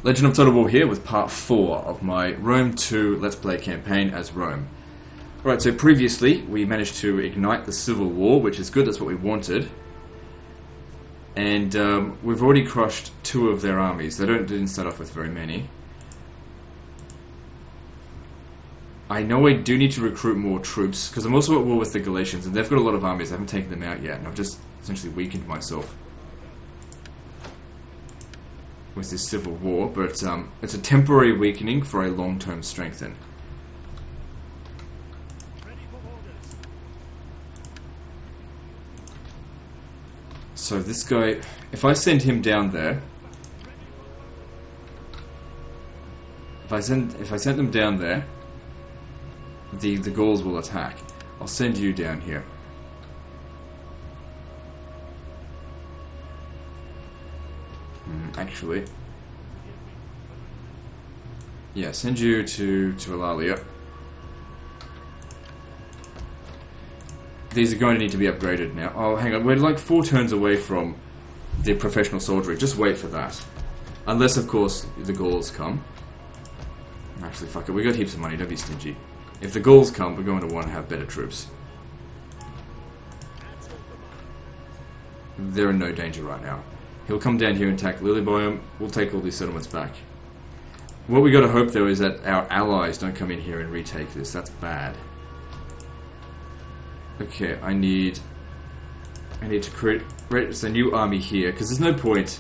Legend of Total War here with part 4 of my Rome 2 Let's Play campaign as Rome. Alright, so previously we managed to ignite the Civil War, which is good, that's what we wanted. And we've already crushed 2 of their armies. They didn't start off with very many. I know I do need to recruit more troops, because I'm also at war with the Galatians, and they've got a lot of armies. I haven't taken them out yet, and I've just essentially weakened myself with this civil war, but it's a temporary weakening for a long-term strengthen. So this guy, if I send him down there, if I send them down there, the Gauls will attack. I'll send you down here. Actually, yeah, send you to Alalia. These are going to need to be upgraded now. Oh, hang on, we're like 4 turns away from the professional soldiery. Just wait for that. Unless, of course, the Gauls come. Actually, fuck it, we got heaps of money, don't be stingy. If the Gauls come, we're going to want to have better troops. They're in no danger right now. He'll come down here and attack Lilybium. We'll take all these settlements back. What we got to hope, though, is that our allies don't come in here and retake this. That's bad. Okay, I need to create a new army here, because there's no point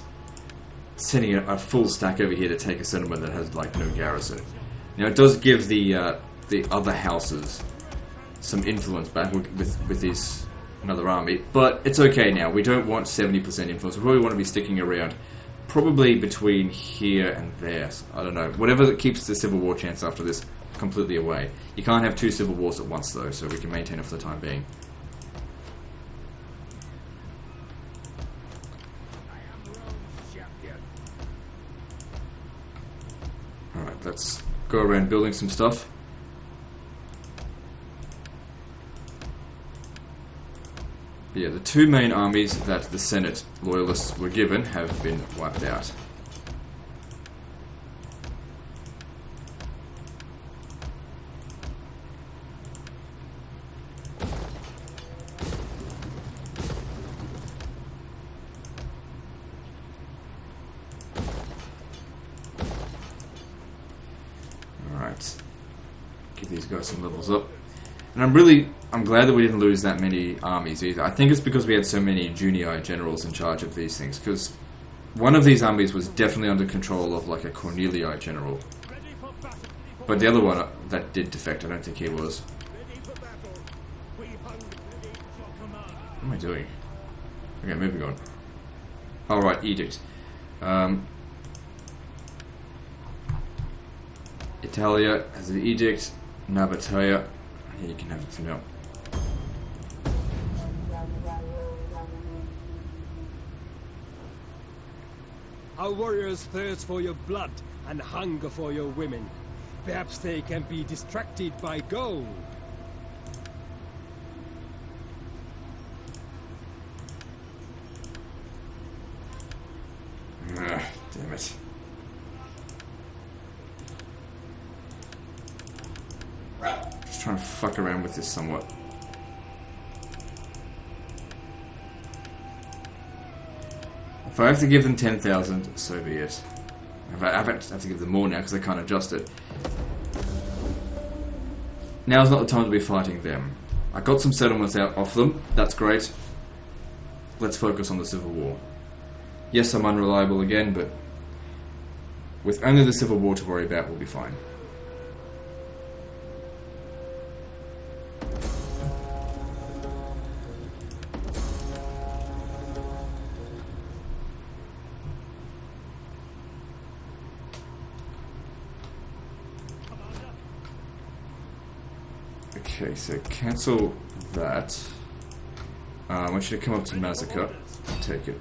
sending a full stack over here to take a settlement that has like no garrison. Now it does give the other houses some influence back with these another army, but it's okay now. We don't want 70% influence. We probably want to be sticking around, probably between here and there. I don't know. Whatever that keeps the civil war chance after this completely away. You can't have 2 civil wars at once, though, so we can maintain it for the time being. Alright, let's go around building some stuff. Yeah, the 2 main armies that the Senate loyalists were given have been wiped out. Alright. Give these guys some levels up. And I'm glad that we didn't lose that many armies either. I think it's because we had so many Junii generals in charge of these things, because one of these armies was definitely under control of like a Cornelii general. But the other one that did defect, I don't think he was. What am I doing? Okay, moving on. Alright, edict. Italia has an edict. Nabataea. Yeah, you can have it for now. Our warriors thirst for your blood and hunger for your women. Perhaps they can be distracted by gold. Damn it. Just trying to fuck around with this somewhat. If I have to give them 10,000, so be it. I have to give them more now because I can't adjust it. Now's not the time to be fighting them. I got some settlements out off them, that's great. Let's focus on the Civil War. Yes, I'm unreliable again, but with only the Civil War to worry about, we'll be fine. Okay, so cancel that. I want you to come up to Massacre and take it.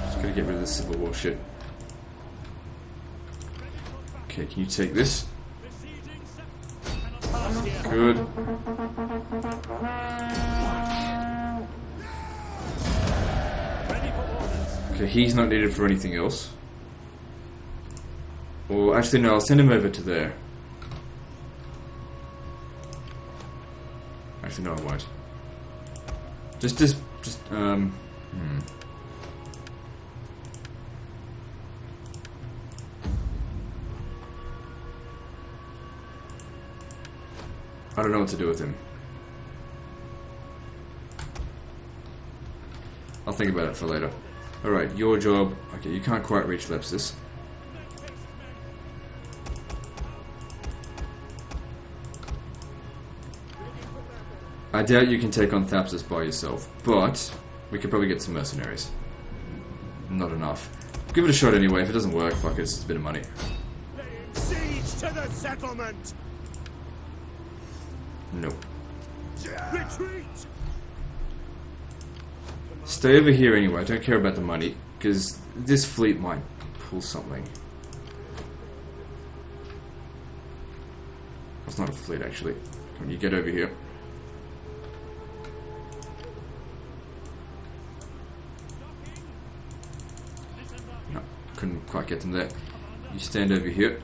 Just gotta get rid of this Civil War shit. Okay, can you take this? Good. Okay, he's not needed for anything else. Or actually, no, I'll send him over to there. Actually, no, I won't. I don't know what to do with him. I'll think about it for later. Alright, your job. Okay, you can't quite reach Lepsis. I doubt you can take on Thapsus by yourself, but we could probably get some mercenaries. Not enough. Give it a shot anyway. If it doesn't work, fuck it, it's just a bit of money. Siege to the settlement! Nope. Retreat! Stay over here anyway. I don't care about the money, because this fleet might pull something. It's not a fleet, actually. Come on, you get over here. No, couldn't quite get them there. You stand over here.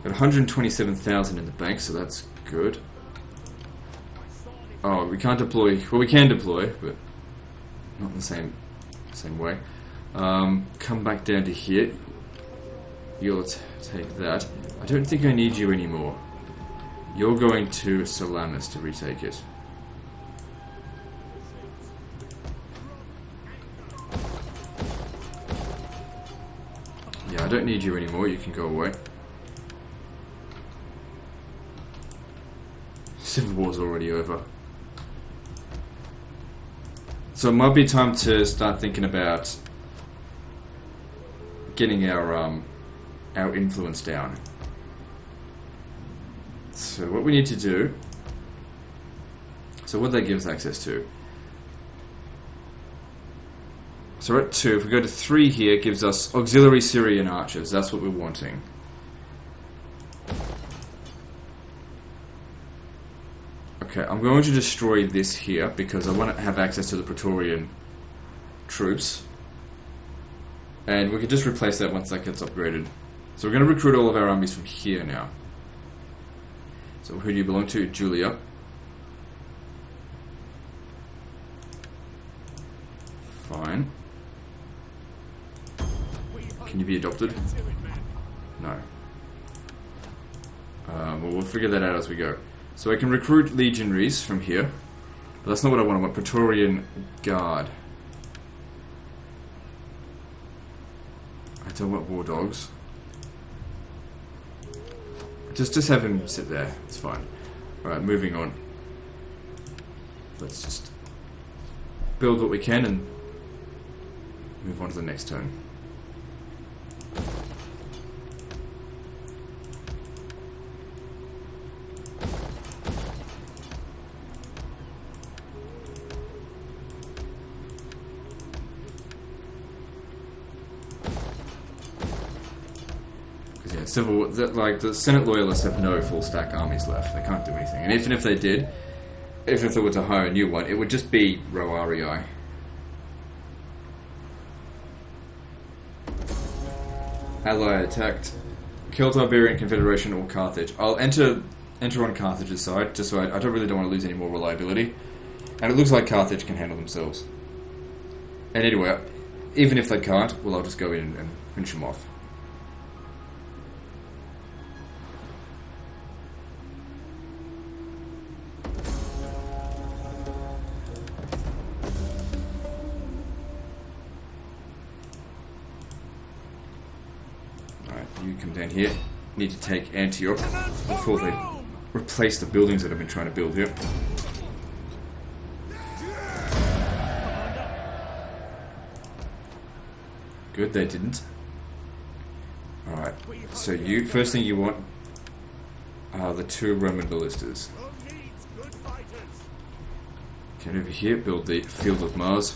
Got 127,000 in the bank, so that's good. Oh, we can't deploy. Well, we can deploy, but not in the same way. Come back down to here. You'll take that. I don't think I need you anymore. You're going to Salamis to retake it. Yeah, I don't need you anymore. You can go away. Civil War's already over. So it might be time to start thinking about getting our influence down. So what we need to do... So what that gives access to? So we're at 2. If we go to 3 here, it gives us auxiliary Syrian archers. That's what we're wanting. Okay, I'm going to destroy this here because I want to have access to the Praetorian troops. And we can just replace that once that gets upgraded. So we're going to recruit all of our armies from here now. So who do you belong to? Julia. Fine. Can you be adopted? No. Well, we'll figure that out as we go. So I can recruit legionaries from here, but that's not what I want. I want Praetorian Guard. I don't want war dogs. Just have him sit there. It's fine. Alright, moving on. Let's just build what we can and move on to the next turn. Civil, like the Senate loyalists have no full stack armies left. They can't do anything. And even if they did, even if they were to hire a new one, it would just be Roarii. Ally attacked. Kill Iberian Confederation or Carthage. I'll enter on Carthage's side, just so I don't want to lose any more reliability. And it looks like Carthage can handle themselves. And anyway, even if they can't, well, I'll just go in and finish them off. You come down here. Need to take Antioch before they replace the buildings that I've been trying to build here. Good, they didn't. Alright, so you, first thing you want are the 2 Roman ballistas. Get over here, build the Field of Mars.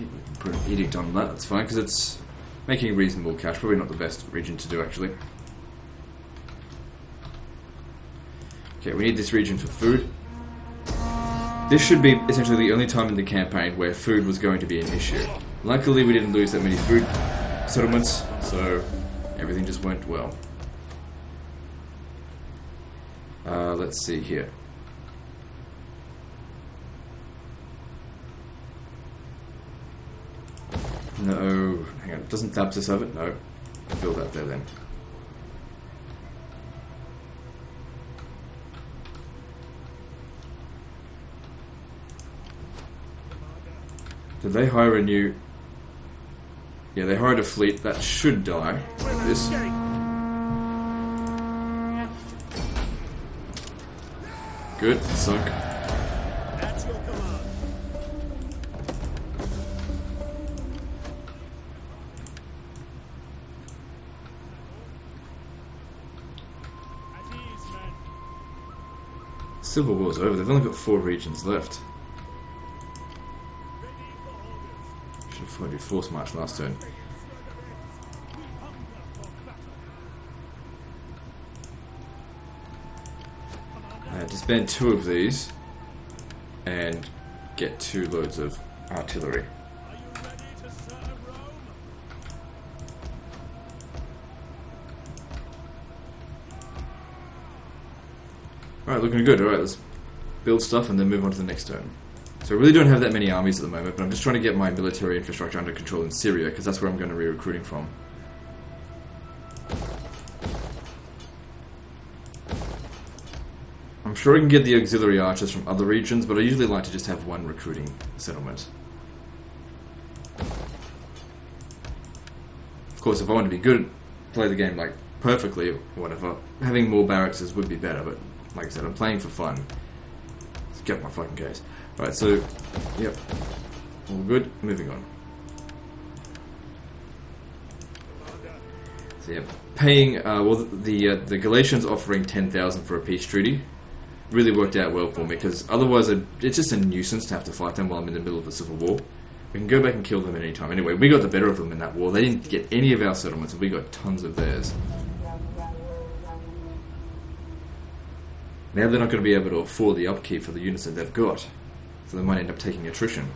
Okay, we can put an edict on that, that's fine, because it's making reasonable cash. Probably not the best region to do, actually. Okay, we need this region for food. This should be essentially the only time in the campaign where food was going to be an issue. Luckily, we didn't lose that many food settlements, so everything just went well. Let's see here. No, hang on, doesn't Thapsus have it? No. Build that there then. Did they hire a new... Yeah, they hired a fleet that should die. Like this. Good, sunk. At your command. At ease, men. Civil War's over. They've only got 4 regions left. Should have fought a force march last turn. Disband 2 of these and get 2 loads of artillery. Are you ready to serve Rome? Alright, looking good. Alright, let's build stuff and then move on to the next turn. So I really don't have that many armies at the moment, but I'm just trying to get my military infrastructure under control in Syria, because that's where I'm going to be recruiting from. I'm sure I can get the auxiliary archers from other regions, but I usually like to just have one recruiting settlement. Of course, if I want to be good, play the game like perfectly or whatever, having more barracks would be better, but like I said, I'm playing for fun. Let's get my fucking case. Alright, so, yep, all good, moving on. So yeah, paying, well, the Galatians offering 10,000 for a peace treaty really worked out well for me, because otherwise it's just a nuisance to have to fight them while I'm in the middle of a civil war. We can go back and kill them at any time. Anyway, we got the better of them in that war. They didn't get any of our settlements, and we got tons of theirs. Now they're not going to be able to afford the upkeep for the units that they've got, so they might end up taking attrition.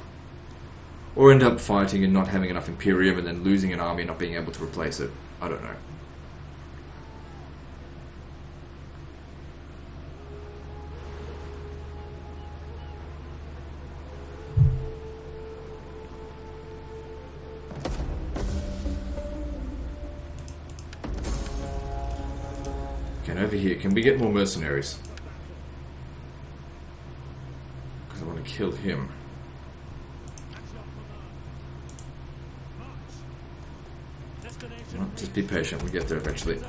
Or end up fighting and not having enough Imperium and then losing an army and not being able to replace it. I don't know. Okay, over here, can we get more mercenaries? Because I want to kill him. No, just be patient, we'll get there eventually.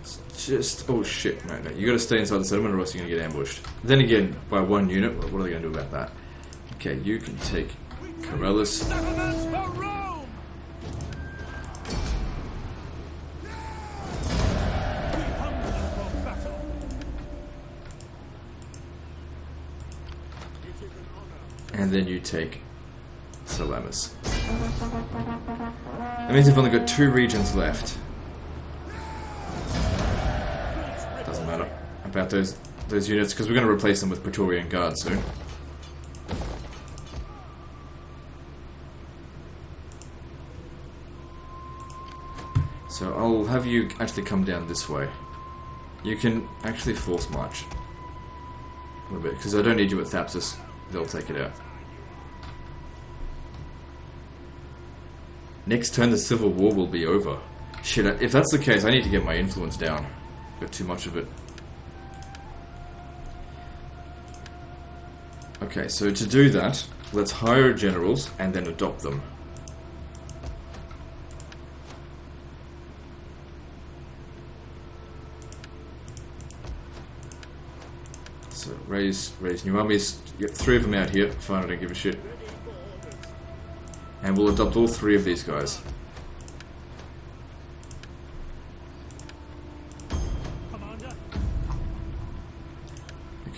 It's just... oh shit, no, you gotta stay inside the settlement or else you're gonna get ambushed. Then again, by one unit, what are they gonna do about that? Okay, you can take Corellis. And then you take Salamis. That means we've only got 2 regions left. Doesn't matter about those units, because we're going to replace them with Praetorian Guard soon. So I'll have you actually come down this way. You can actually force march a little bit, because I don't need you at Thapsus. They'll take it out. Next turn the Civil War will be over. Shit, if that's the case, I need to get my influence down. Got too much of it. Okay, so to do that, let's hire generals and then adopt them. So raise new armies. Get 3 of them out here. Fine, I don't give a shit. And we'll adopt all 3 of these guys.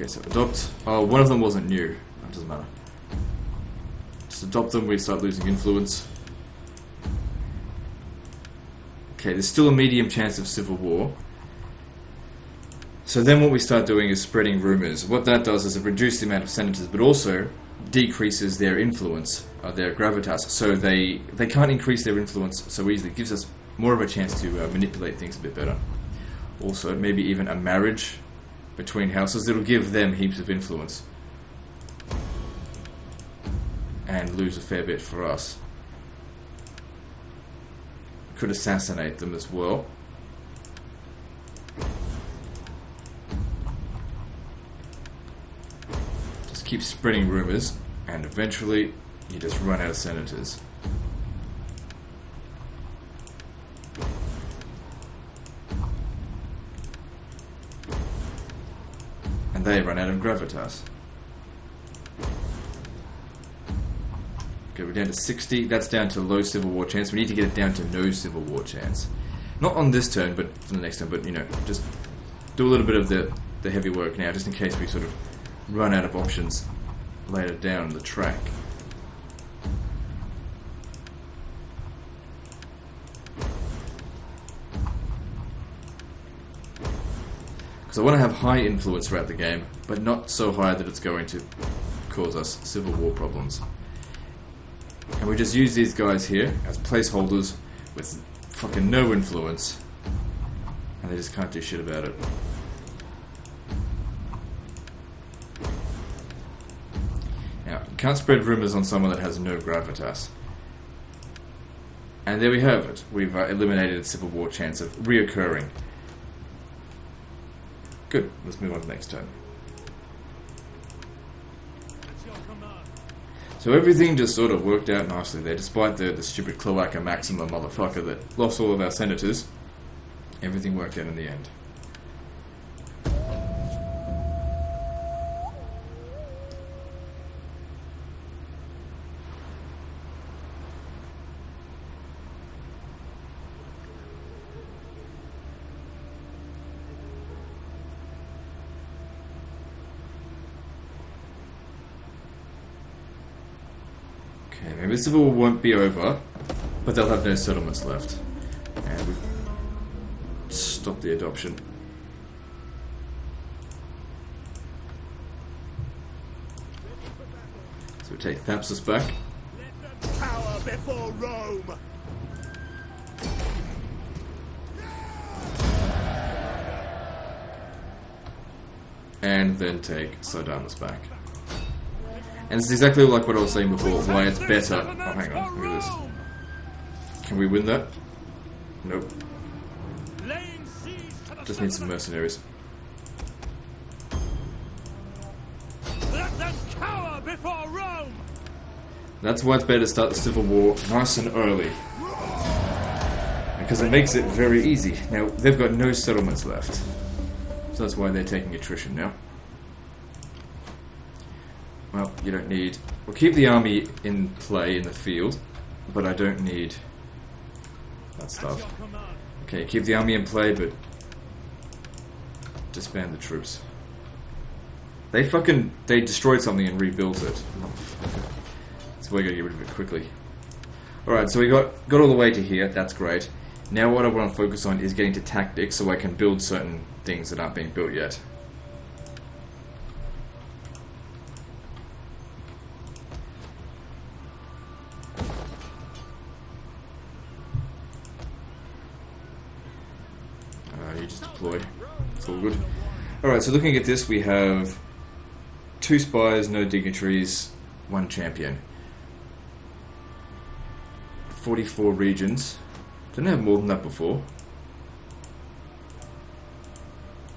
Okay, so adopt. Oh, one of them wasn't new. That doesn't matter. Just adopt them, we start losing influence. Okay, there's still a medium chance of civil war. So then what we start doing is spreading rumours. What that does is it reduces the amount of senators, but also decreases their influence, their gravitas. So they can't increase their influence so easily. It gives us more of a chance to manipulate things a bit better. Also, maybe even a marriage between houses. It'll give them heaps of influence. And lose a fair bit for us. Could assassinate them as well. Just keep spreading rumours, and eventually you just run out of senators. And they run out of gravitas. Okay, we're down to 60. That's down to low civil war chance. We need to get it down to no civil war chance. Not on this turn, but for the next turn. But, you know, just do a little bit of the heavy work now, just in case we sort of run out of options later down the track. Because I want to have high influence throughout the game, but not so high that it's going to cause us civil war problems. And we just use these guys here as placeholders with fucking no influence. And they just can't do shit about it. Now, you can't spread rumours on someone that has no gravitas. And there we have it. We've eliminated a civil war chance of reoccurring. Good. Let's move on to the next turn. So everything just sort of worked out nicely there, despite the stupid Cloaca Maxima motherfucker that lost all of our senators. Everything worked out in the end. Okay, maybe the civil war won't be over, but they'll have no settlements left. And we've stopped the adoption. So we take Thapsus back. Let them cower before Rome. And then take Sardanus back. And it's exactly like what I was saying before, why it's better. Oh, hang on, look at this. Can we win that? Nope. Just need some mercenaries. Let them cower before Rome. That's why it's better to start the civil war nice and early. Because it makes it very easy. Now, they've got no settlements left. So that's why they're taking attrition now. Well, you don't need... We'll keep the army in play in the field, but I don't need that stuff. Okay, keep the army in play, but disband the troops. They destroyed something and rebuilt it. That's why we gotta get rid of it quickly. Alright, so we got all the way to here, that's great. Now what I want to focus on is getting to tactics so I can build certain things that aren't being built yet. You just deploy. It's all good. Alright, so looking at this, we have 2 spies, no dignitaries, 1 champion. 44 regions. Didn't have more than that before.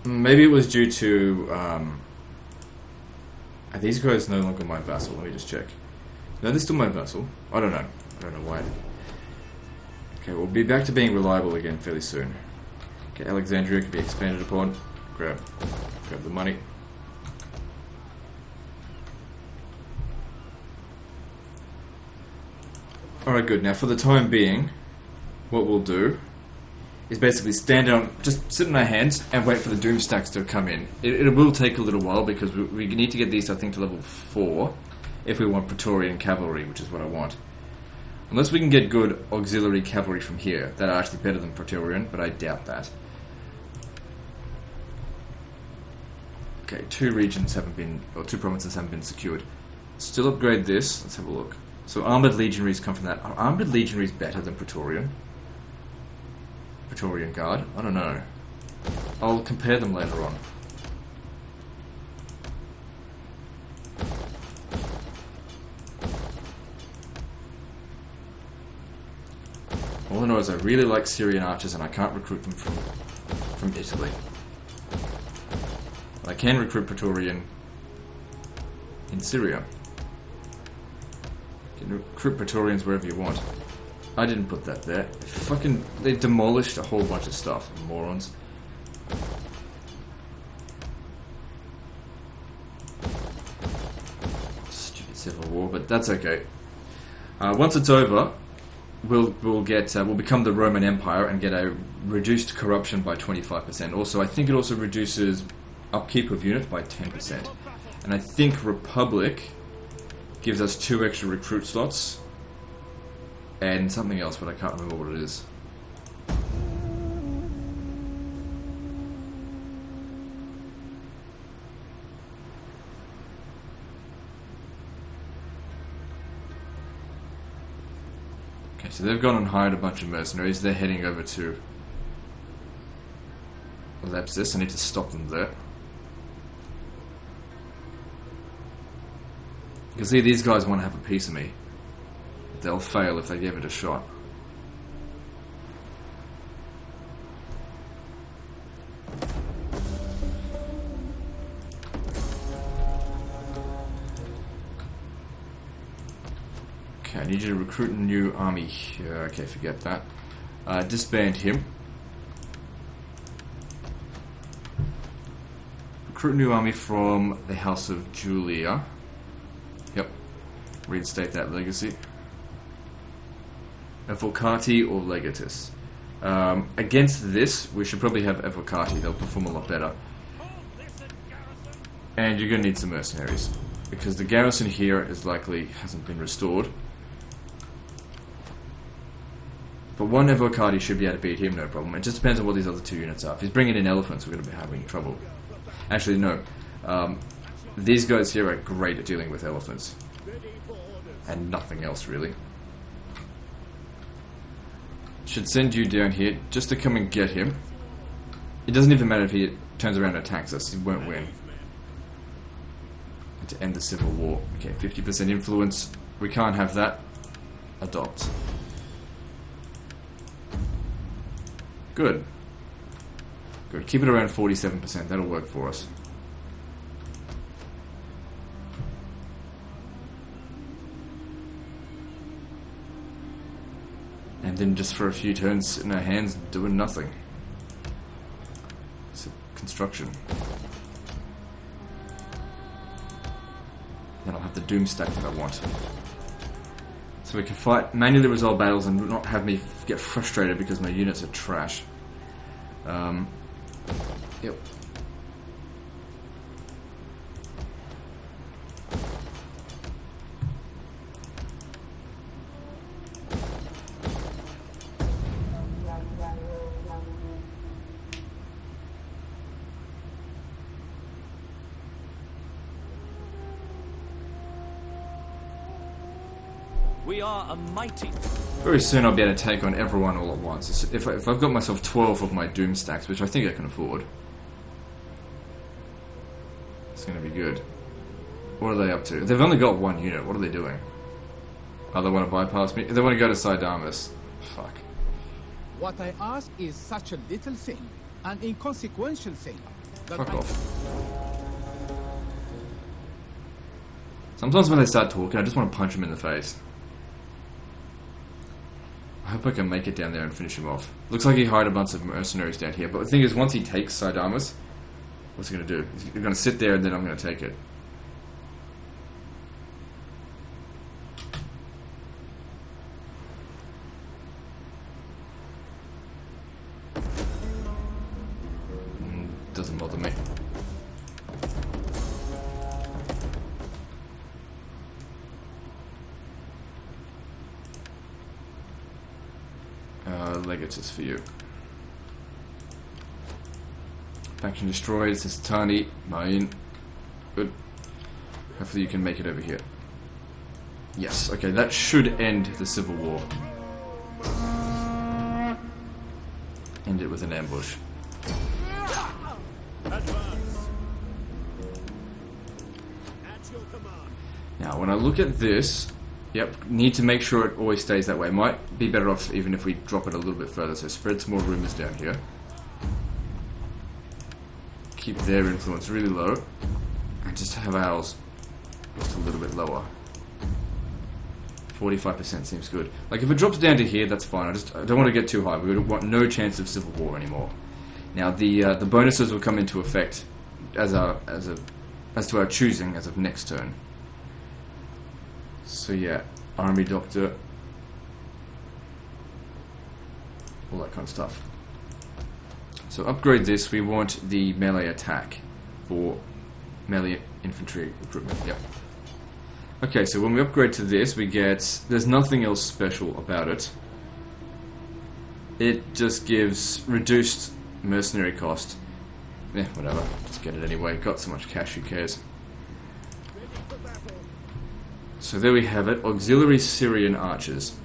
Maybe it was due to... are these guys no longer my vassal? Let me just check. No, they're still my vassal. I don't know. I don't know why. Okay, we'll be back to being reliable again fairly soon. Okay, Alexandria can be expanded upon. Grab the money. Alright, good. Now, for the time being, what we'll do is basically stand down, just sit on our hands and wait for the doom stacks to come in. It will take a little while because we need to get these, I think, to level 4 if we want Praetorian cavalry, which is what I want. Unless we can get good auxiliary cavalry from here that are actually better than Praetorian, but I doubt that. Okay, 2 regions haven't been, or 2 provinces haven't been secured. Still upgrade this. Let's have a look. So armored legionaries come from that. Are armored legionaries better than Praetorian? Praetorian Guard? I don't know. I'll compare them later on. All I know is I really like Syrian archers and I can't recruit them from Italy. But I can recruit Praetorian in Syria. You can recruit Praetorians wherever you want. I didn't put that there. They demolished a whole bunch of stuff, morons. Stupid civil war, but that's okay. Once it's over, we'll become the Roman Empire and get a reduced corruption by 25%. Also, I think it also reduces upkeep of units by 10%. And I think Republic gives us 2 extra recruit slots and something else, but I can't remember what it is. Okay, so they've gone and hired a bunch of mercenaries. They're heading over to Lepsis. I need to stop them there. You can see these guys want to have a piece of me. They'll fail if they give it a shot. Okay, I need you to recruit a new army here. Okay, forget that. Disband him. Recruit a new army from the House of Julia. Yep. Reinstate that legacy. Evocati or Legatus. Against this, we should probably have Evocati. They'll perform a lot better. And you're going to need some mercenaries, because the garrison here hasn't been restored. But 1 Evocati should be able to beat him, no problem. It just depends on what these other 2 units are. If he's bringing in elephants, we're going to be having trouble. Actually, no. These guys here are great at dealing with elephants. And nothing else, really. Should send you down here just to come and get him. It doesn't even matter if he turns around and attacks us, he won't win. And to end the civil war. Okay, 50% influence. We can't have that. Adopt. Good. Good. Keep it around 47%. That'll work for us. And then just for a few turns in our hands doing nothing. It's construction. Then I'll have the doom stack that I want. So we can fight, manually resolve battles and not have me get frustrated because my units are trash. Yep. We are a mighty. Very soon I'll be able to take on everyone all at once. If I've got myself 12 of my doom stacks, which I think I can afford, it's going to be good. What are they up to? They've only got 1 unit. What are they doing? Oh, they want to bypass me? They want to go to Sidamus. Fuck. What I ask is such a little thing, an inconsequential thing. Fuck off. Sometimes when they start talking, I just want to punch them in the face. I hope I can make it down there and finish him off. Looks like he hired a bunch of mercenaries down here, but the thing is, once he takes Sidamus, what's he going to do? He's going to sit there and then I'm going to take it. doesn't bother me. Legates is for you. Faction destroyed. It says Tani. Mine. Good. Hopefully you can make it over here. Yes, okay, that should end the Civil War. End it with an ambush. Now, when I look at this, yep, need to make sure it always stays that way. Might be better off even if we drop it a little bit further, so spread some more rumors down here. Keep their influence really low, and just have ours just a little bit lower. 45% seems good. Like, if it drops down to here, that's fine. I don't want to get too high. We want no chance of civil war anymore. Now, the bonuses will come into effect as to our choosing as of next turn. So yeah, army doctor, all that kind of stuff. So upgrade this. We want the melee attack for melee infantry recruitment. Yep. Okay, so when we upgrade to this, we get... There's nothing else special about it. It just gives reduced mercenary cost. Whatever. Just get it anyway. Got so much cash, who cares? So there we have it. Auxiliary Syrian archers.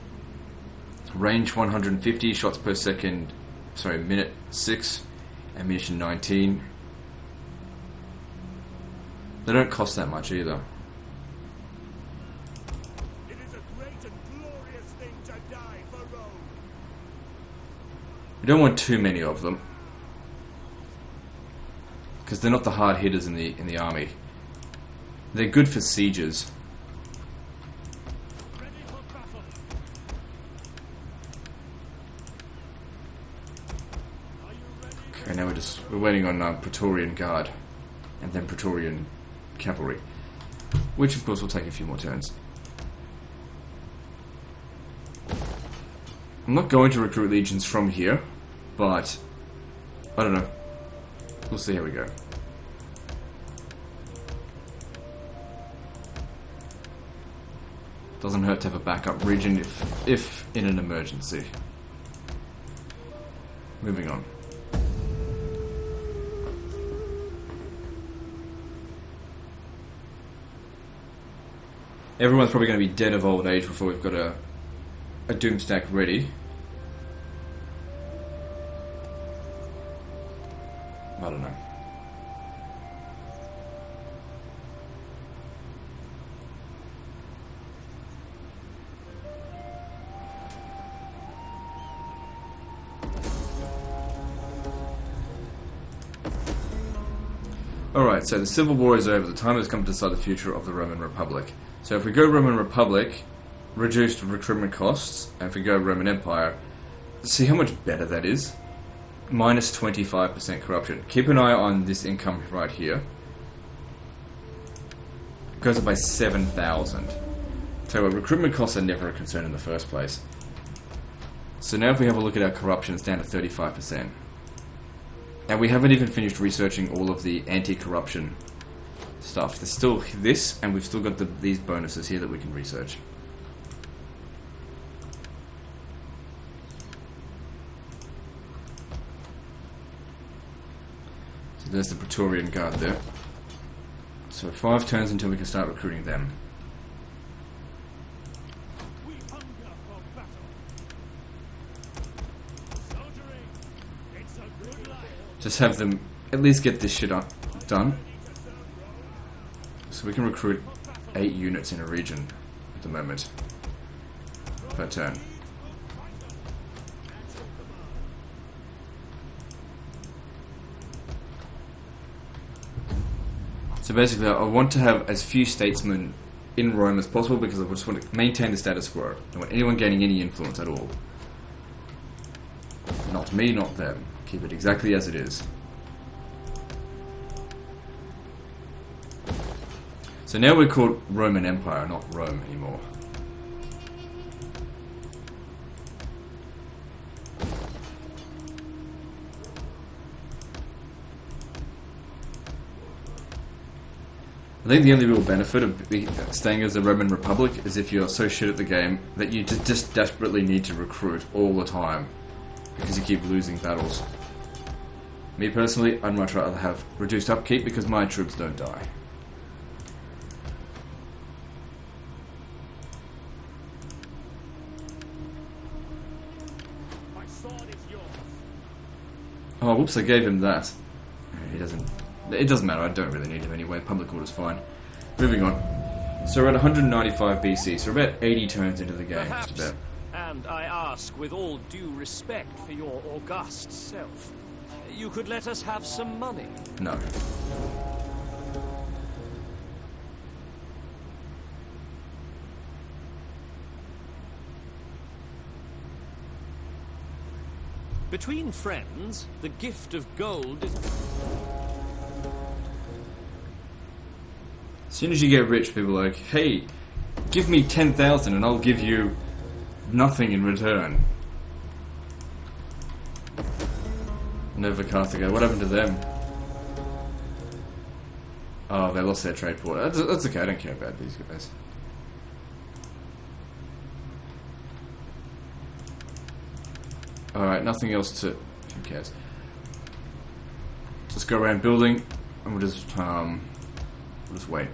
Range 150, shots per second... Sorry, minute 6. Ammunition 19. They don't cost that much either. We don't want too many of them, because they're not the hard hitters in the army. They're good for sieges. Okay, now we're waiting on Praetorian Guard, and then Praetorian Cavalry, which of course will take a few more turns. I'm not going to recruit legions from here, but I don't know. We'll see how we go. Doesn't hurt to have a backup region if in an emergency. Moving on. Everyone's probably going to be dead of old age before we've got a doomstack ready. I don't know. Alright, so the Civil War is over. The time has come to decide the future of the Roman Republic. So if we go Roman Republic, reduced recruitment costs, and if we go Roman Empire, see how much better that is? Minus 25% corruption. Keep an eye on this income right here. It goes up by 7,000. So recruitment costs are never a concern in the first place. So now if we have a look at our corruption, it's down to 35%. And we haven't even finished researching all of the anti-corruption stuff. There's still this, and we've still got these bonuses here that we can research. There's the Praetorian Guard there. So 5 turns until we can start recruiting them. We hunger for battle. Soldiering. It's a good life. Just have them at least get this shit done. So we can recruit 8 units in a region at the moment per turn. So basically, I want to have as few statesmen in Rome as possible because I just want to maintain the status quo. I don't want anyone gaining any influence at all. Not me, not them. Keep it exactly as it is. So now we're called Roman Empire, not Rome anymore. think the only real benefit of staying as a Roman Republic is if you're so shit at the game that you just desperately need to recruit all the time because you keep losing battles. Me personally, I'd much rather have reduced upkeep because my troops don't die. My sword is yours. Oh, whoops, I gave him that. He doesn't... It doesn't matter, I don't really need him anyway. Public order's fine. Moving on. So we're at 195 BC, so we're about 80 turns into the game, Perhaps, just about. and I ask with all due respect for your august self, you could let us have some money. No. Between friends, the gift of gold is... As soon as you get rich, people are like, hey, give me 10,000 and I'll give you nothing in return. Nova Carthago, what happened to them? Oh, they lost their trade port. That's okay, I don't care about these guys. Alright, nothing else to... who cares? Just go around building and we'll just wait.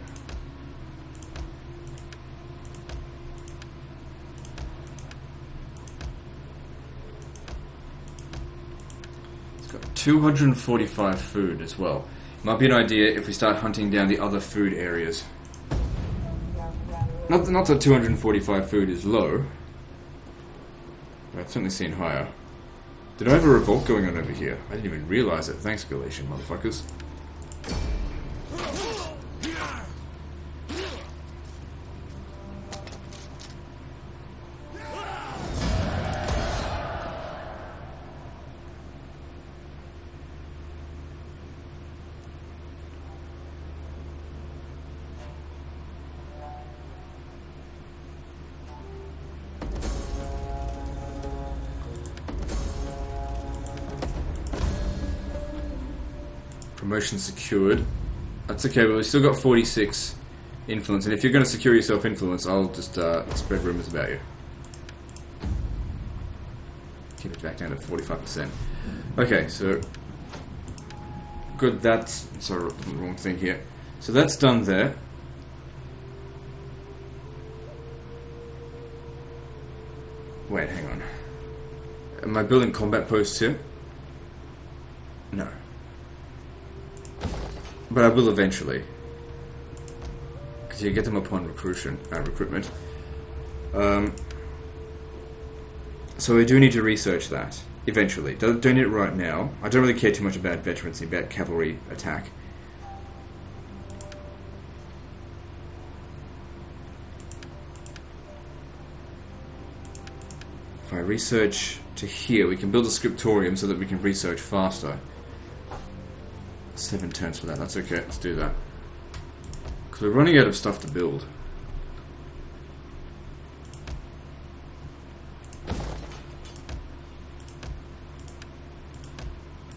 It's got 245 food as well. Might be an idea if we start hunting down the other food areas. Not that 245 food is low, but I've certainly seen higher. Did I have a revolt going on over here? I didn't even realize it. Thanks, Galatian motherfuckers. Promotion secured. That's okay, but we've still got 46 influence, and if you're going to secure yourself influence, I'll just spread rumors about you. Keep it back down to 45%. Okay, so... good, that's... sorry, wrong thing here. So that's done there. Wait, hang on. Am I building combat posts here? No. But I will eventually. Because you get them upon recruitment. So we do need to research that. Eventually. Don't need it right now. I don't really care too much about veterans, about cavalry attack. If I research to here, we can build a scriptorium so that we can research faster. 7 turns for that, that's okay, let's do that. Because we're running out of stuff to build.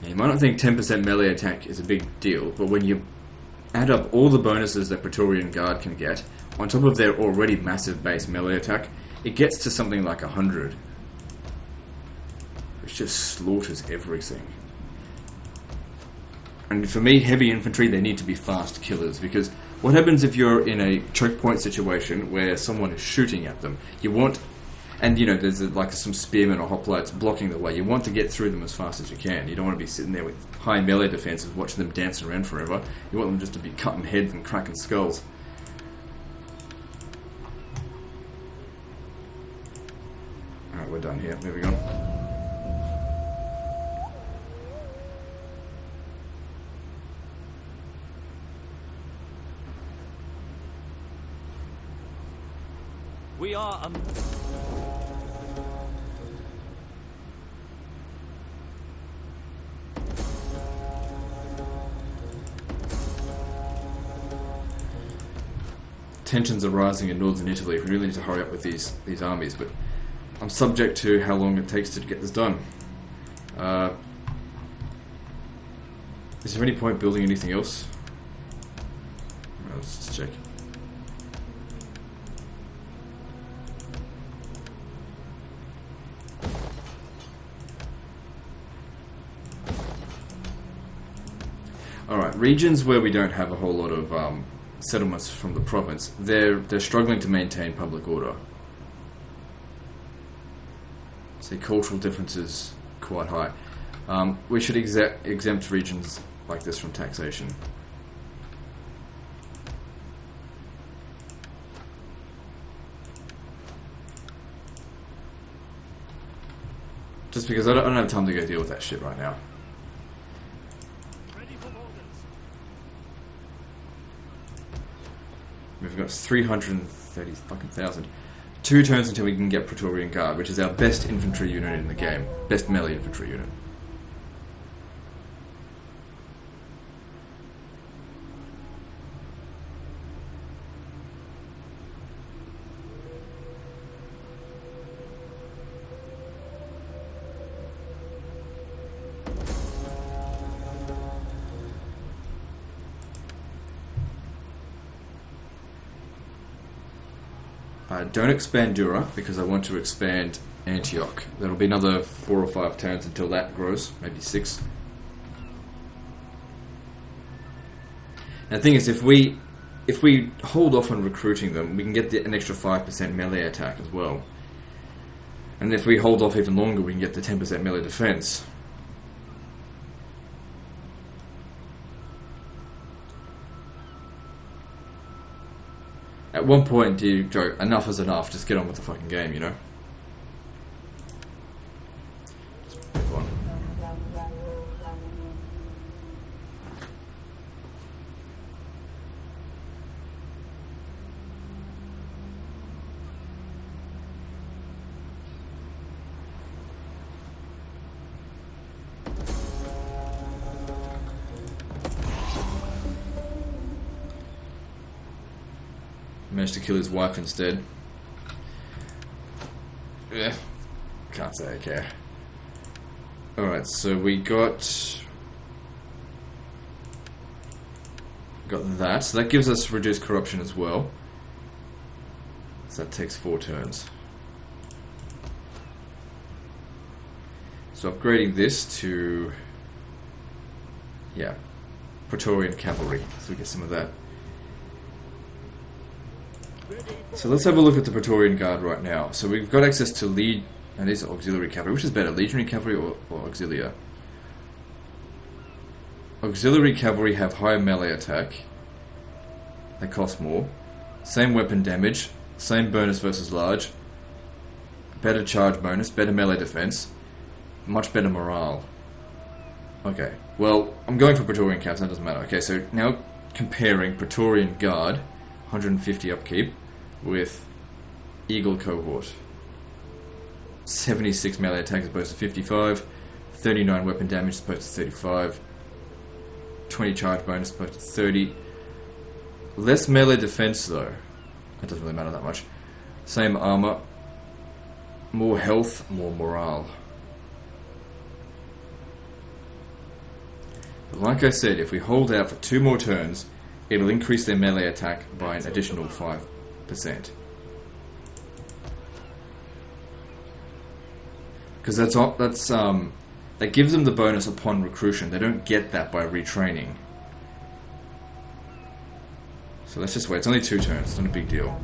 Now, you might not think 10% melee attack is a big deal, but when you add up all the bonuses that Praetorian Guard can get, on top of their already massive base melee attack, it gets to something like 100. Which just slaughters everything. And for me, heavy infantry, they need to be fast killers, because what happens if you're in a choke point situation where someone is shooting at them? You want, and you know, there's like some spearmen or hoplites blocking the way. You want to get through them as fast as you can. You don't want to be sitting there with high melee defenses watching them dance around forever. You want them just to be cutting heads and cracking skulls. Alright, we're done here. Moving on. We are a... Tensions are rising in northern Italy. We really need to hurry up with these armies, but I'm subject to how long it takes to get this done. Is there any point building anything else? let's just check. Alright, regions where we don't have a whole lot of settlements from the province, they're struggling to maintain public order. See, cultural differences quite high. We should exempt regions like this from taxation. Just because I don't have time to go deal with that shit right now. Ready for orders. We've got 330 fucking thousand. 2 turns until we can get Praetorian Guard, which is our best infantry unit in the game. Best melee infantry unit. Don't expand Dura, because I want to expand Antioch. That'll be another 4 or 5 turns until that grows, maybe 6. And the thing is, if we hold off on recruiting them, we can get an extra 5% melee attack as well. And if we hold off even longer, we can get the 10% melee defense. At one point, do you go, enough is enough, just get on with the fucking game, you know? Just move on. Managed to kill his wife instead. Yeah, can't say I care. Alright, so we got that. So that gives us reduced corruption as well. So that takes 4 turns. So upgrading this to, yeah, Praetorian cavalry. So we get some of that. So let's have a look at the Praetorian Guard right now. So we've got access to lead, and these are auxiliary cavalry. Which is better, legionary cavalry or auxilia? Auxiliary cavalry have higher melee attack. They cost more. Same weapon damage. Same bonus versus large. Better charge bonus. Better melee defense. Much better morale. Okay, well, I'm going for Praetorian caps, that doesn't matter. Okay, so now comparing Praetorian Guard, 150 upkeep, with Eagle Cohort. 76 melee attack as opposed to 55, 39 weapon damage as opposed to 35, 20 charge bonus as opposed to 30. Less melee defense though. That doesn't really matter that much. Same armor, more health, more morale. But like I said, if we hold out for 2 more turns, it'll increase their melee attack by an additional 5%. Because that gives them the bonus upon recruitment. They don't get that by retraining. So let's just wait. It's only 2 turns. It's not a big deal.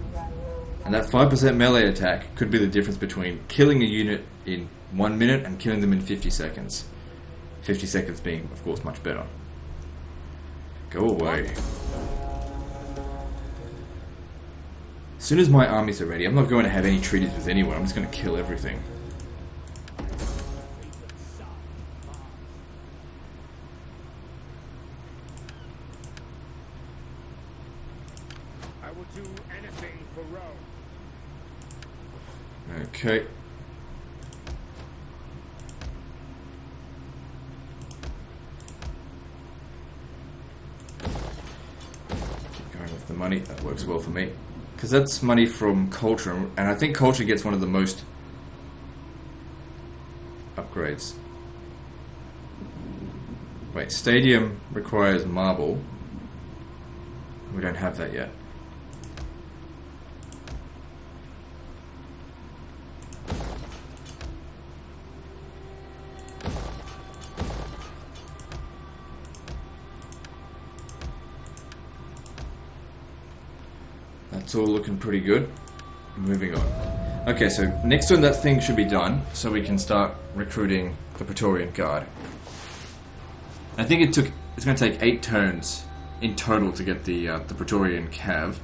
And that 5% melee attack could be the difference between killing a unit in 1 minute and killing them in 50 seconds. 50 seconds being, of course, much better. Go away. As soon as my armies are ready, I'm not going to have any treaties with anyone. I'm just going to kill everything. I will do anything for Rome. Okay. Keep going with the money. That works well for me. Because that's money from culture, and I think culture gets one of the most upgrades. Wait, stadium requires marble. We don't have that yet. That's all looking pretty good. Moving on. Okay, so next turn that thing should be done, so we can start recruiting the Praetorian Guard. I think it's going to take 8 turns in total to get the Praetorian Cav,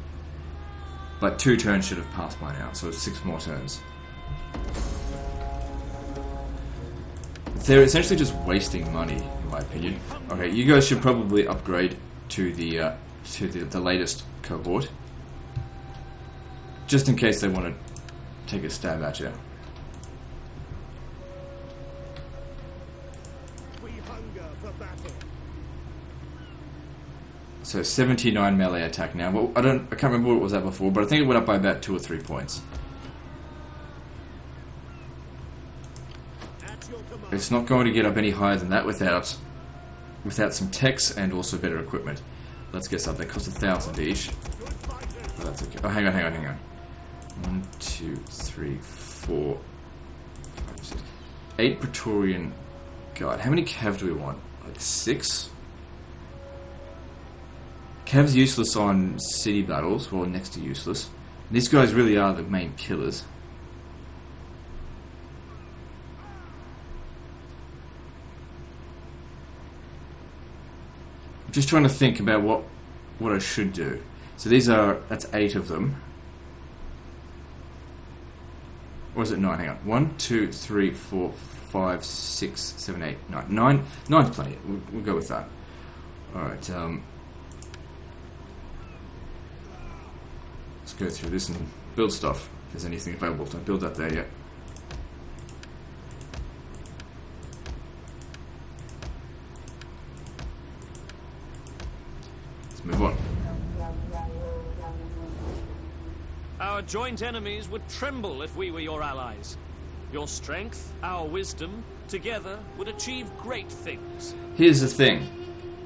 but 2 turns should have passed by now, so it's 6 more turns. They're essentially just wasting money, in my opinion. Okay, you guys should probably upgrade to the latest cohort, just in case they want to take a stab at you. We hunger for battle. So 79 melee attack now. Well, I can't remember what it was at before, but I think it went up by about 2 or 3 points. At your command. It's not going to get up any higher than that without some techs and also better equipment. Let's get something. Cost 1,000 each. Oh, that's okay. Oh, hang on. 1, 2, 3, 4, 5, 6, 8 Praetorian Guard. How many cav do we want? Like 6? Cav's useless on city battles, well, next to useless. And these guys really are the main killers. I'm just trying to think about what I should do. So that's 8 of them. Or is it 9? Hang on. 1, 2, 3, 4, 5, 6, 7, 8, 9. 9's plenty. We'll go with that. Alright, let's go through this and build stuff. If there's anything available. Don't build that there yet. Let's move on. Our joint enemies would tremble if we were your allies. Your strength, our wisdom, together would achieve great things. Here's the thing.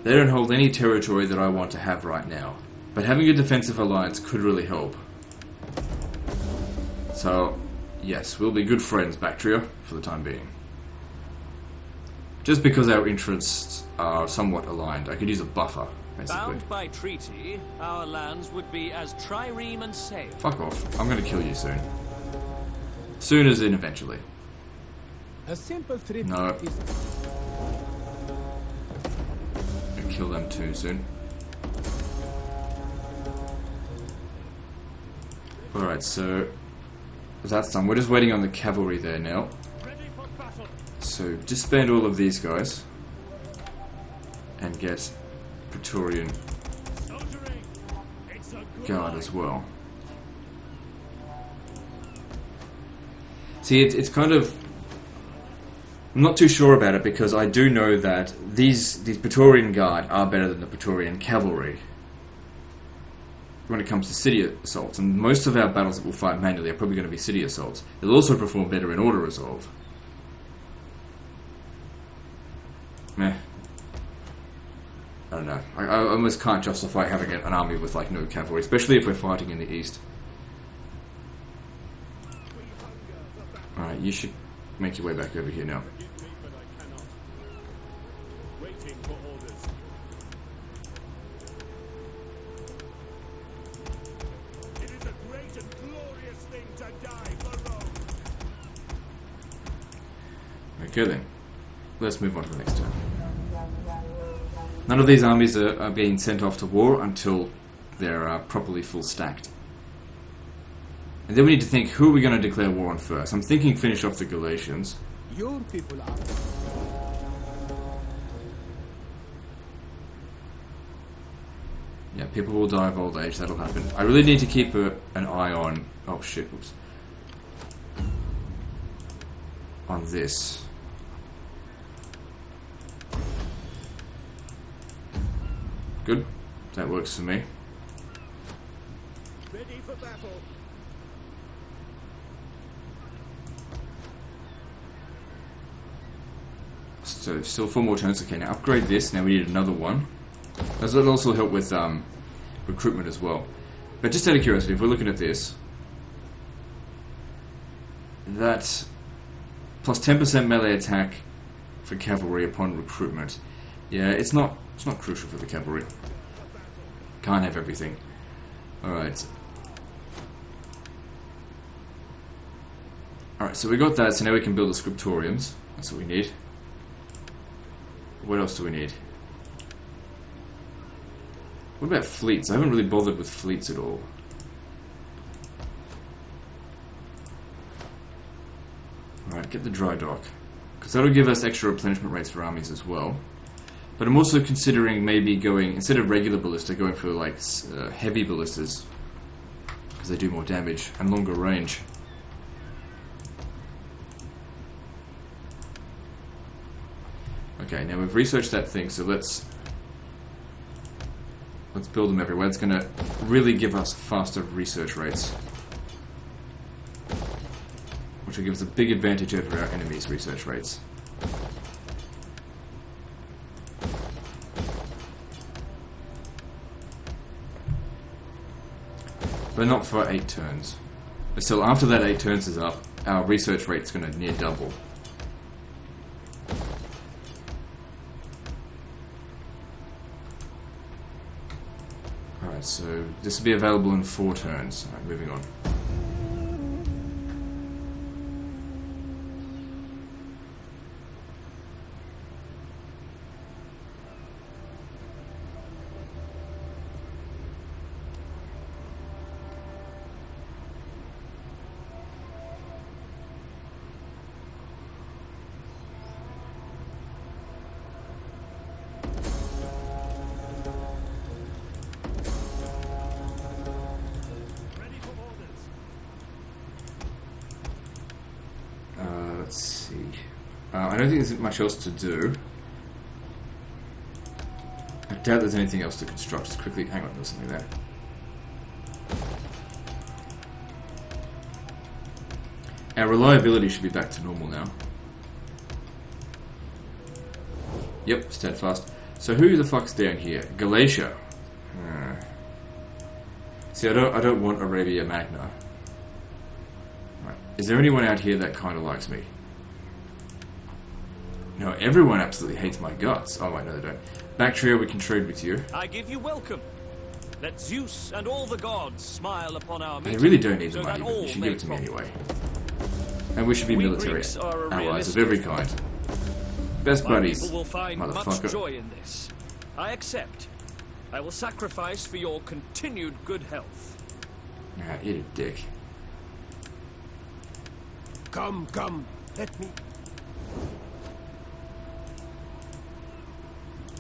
They don't hold any territory that I want to have right now. But having a defensive alliance could really help. So, yes, we'll be good friends, Bactria, for the time being. Just because our interests are somewhat aligned, I could use a buffer, basically. Bound by treaty, our lands would be as trireme and safe. Fuck off. I'm gonna kill you soon. Soon as in eventually. A simple trip No. is Gonna kill them too soon. Alright, so that's done. We're just waiting on the cavalry there now. Ready for battle. So disband all of these guys and get Praetorian Soldiering. It's a good Guard as well. See, it's kind of... I'm not too sure about it because I do know that these Praetorian Guard are better than the Praetorian Cavalry when it comes to city assaults, and most of our battles that we'll fight manually are probably going to be city assaults. They'll also perform better in order resolve. Meh. I don't know. I almost can't justify having an army with like no cavalry, especially if we're fighting in the east. Alright, you should make your way back over here now. Forgive me, but I cannot. Waiting for orders. It is a great and glorious thing to die for Rome. Okay then. Let's move on to the next turn. None of these armies are being sent off to war until they're properly full stacked. And then we need to think, who are we going to declare war on first? I'm thinking finish off the Galatians. your people are. Yeah, people will die of old age, that'll happen. I really need to keep an eye on... Oh shit, whoops. On this. Good. That works for me. Ready for battle. So, still 4 more turns. Okay, now upgrade this. Now we need another one. That'll also help with recruitment as well. But just out of curiosity, if we're looking at this, that plus 10% melee attack for cavalry upon recruitment. Yeah, it's not crucial for the cavalry. Can't have everything. Alright. Alright, so we got that, so now we can build the Scriptorians. That's what we need. What else do we need? What about fleets? I haven't really bothered with fleets at all. Alright, get the dry dock. Because that'll give us extra replenishment rates for armies as well. But I'm also considering maybe going, instead of regular ballista, going for like heavy ballistas. Because they do more damage and longer range. Okay, now we've researched that thing, so let's build them everywhere. It's going to really give us faster research rates, which will give us a big advantage over our enemies' research rates. But not for 8 turns. But still, after that 8 turns is up, our research rate's going to near double. Alright, so this will be available in 4 turns. Alright, moving on. Let's see. I don't think there's much else to do. I doubt there's anything else to construct. Just quickly, hang on, there's something there. Our reliability should be back to normal now. Yep, steadfast. So who the fuck's down here? Galatia. See, I don't want Arabia Magna. Right. Is there anyone out here that kind of likes me? No, everyone absolutely hates my guts. Oh wait, no they don't. Bactria, we can trade with you. I give you welcome. Let Zeus and all the gods smile upon our They meeting, really don't need the so money, that but you all should may give it to me profit. anyway. And we should be We military Greeks are a allies of realistic every kind. Best My buddies, people will find much motherfucker. joy in this. I accept. I will sacrifice for your continued good health. Ah, eat a dick. Come, let me...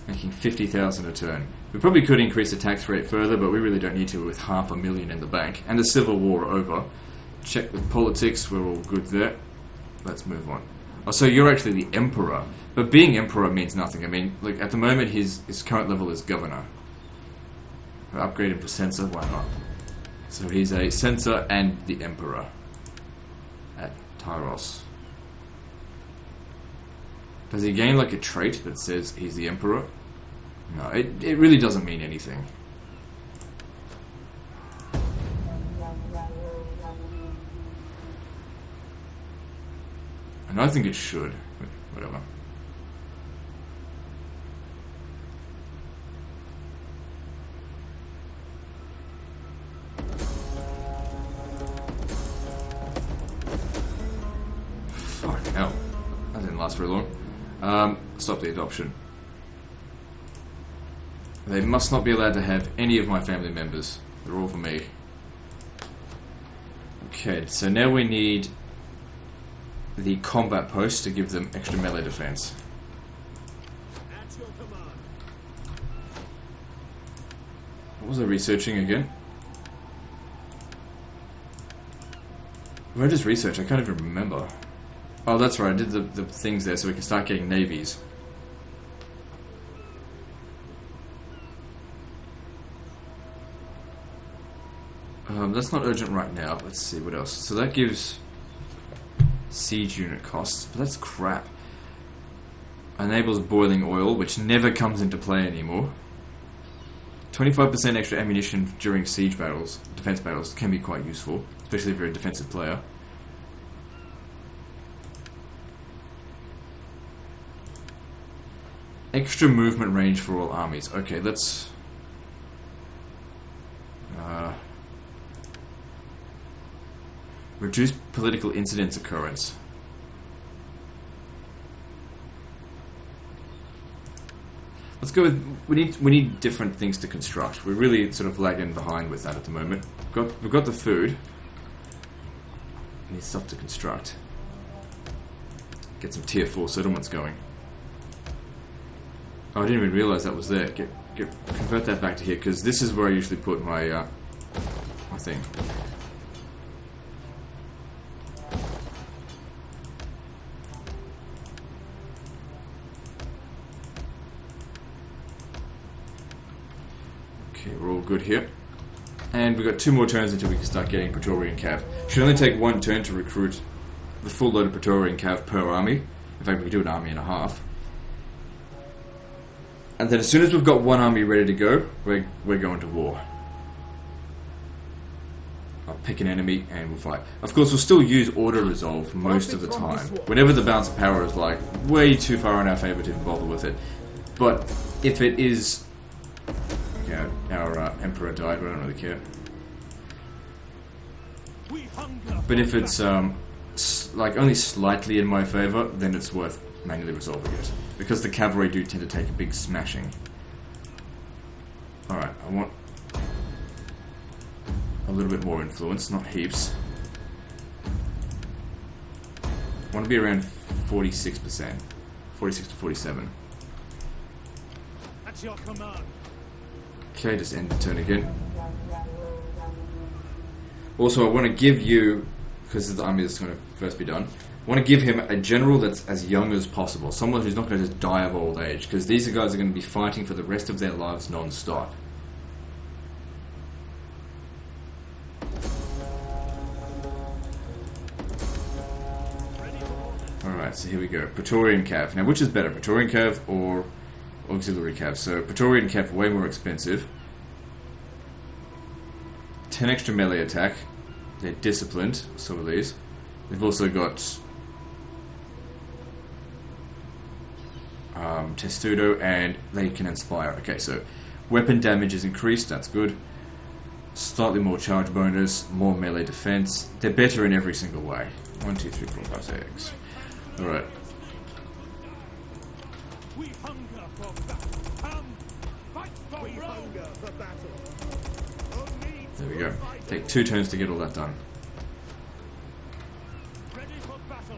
Making 50,000 a turn. We probably could increase the tax rate further, but we really don't need to with 500,000 in the bank. And the civil war over. Check with politics, we're all good there. Let's move on. Oh, so you're actually the emperor. But being emperor means nothing. I mean, like at the moment his current level is governor. I upgrade him to censor, why not? So he's a censor and the emperor at Tyros. Does he gain like a trait that says he's the emperor? No, it really doesn't mean anything. And I think it should. Whatever. Fucking hell. That didn't last very long. Stop the adoption. They must not be allowed to have any of my family members. They're all for me. Okay, so now we need the combat post to give them extra melee defense. At your command. What was I researching again? What did I just research? I can't even remember. Oh, that's right, I did the things there so we can start getting navies. That's not urgent right now. Let's see what else. So that gives siege unit costs, but that's crap. Enables boiling oil, which never comes into play anymore. 25% extra ammunition during siege battles, defense battles, can be quite useful, especially if you're a defensive player. Extra movement range for all armies. Okay, let's... reduce political incidents occurrence. Let's go with... We need different things to construct. We're really sort of lagging behind with that at the moment. We've got the food. We need stuff to construct. Get some tier 4 settlements going. Oh, I didn't even realize that was there. Convert that back to here, because this is where I usually put my my thing. Okay, we're all good here. And we've got 2 more turns until we can start getting Praetorian Cav. Should only take 1 turn to recruit the full load of Praetorian Cav per army. In fact, we can do an army and a half. And then as soon as we've got 1 army ready to go, we're going to war. I'll pick an enemy and we'll fight. Of course, we'll still use auto resolve most of the time. Whenever the balance of power is like way too far in our favor to bother with it. But if it is... Yeah, our emperor died, but I don't really care. But if it's like only slightly in my favor, then it's worth manually resolving it. Because the cavalry do tend to take a big smashing. Alright, I want a little bit more influence, not heaps. I want to be around 46%. 46 to 47. That's your command. Okay, just end the turn again. Also, I want to give you, because this is the army that's going to first be done, I want to give him a general that's as young as possible. Someone who's not going to just die of old age. Because these guys are going to be fighting for the rest of their lives non-stop. Alright, so here we go. Praetorian Cav. Now, which is better? Praetorian Cav or Auxiliary Cav? So, Praetorian Cav, way more expensive. 10 extra melee attack. They're disciplined, so are these. They've also got... Testudo, and they can inspire. Okay, so weapon damage is increased, that's good. Slightly more charge bonus, more melee defense. They're better in every single way. 1, 2, 3, 4, 5, 6. Alright. We hunger for battle. Come, fight for Rome. Hunger for battle. There we go. Take 2 turns to get all that done. Ready for battle.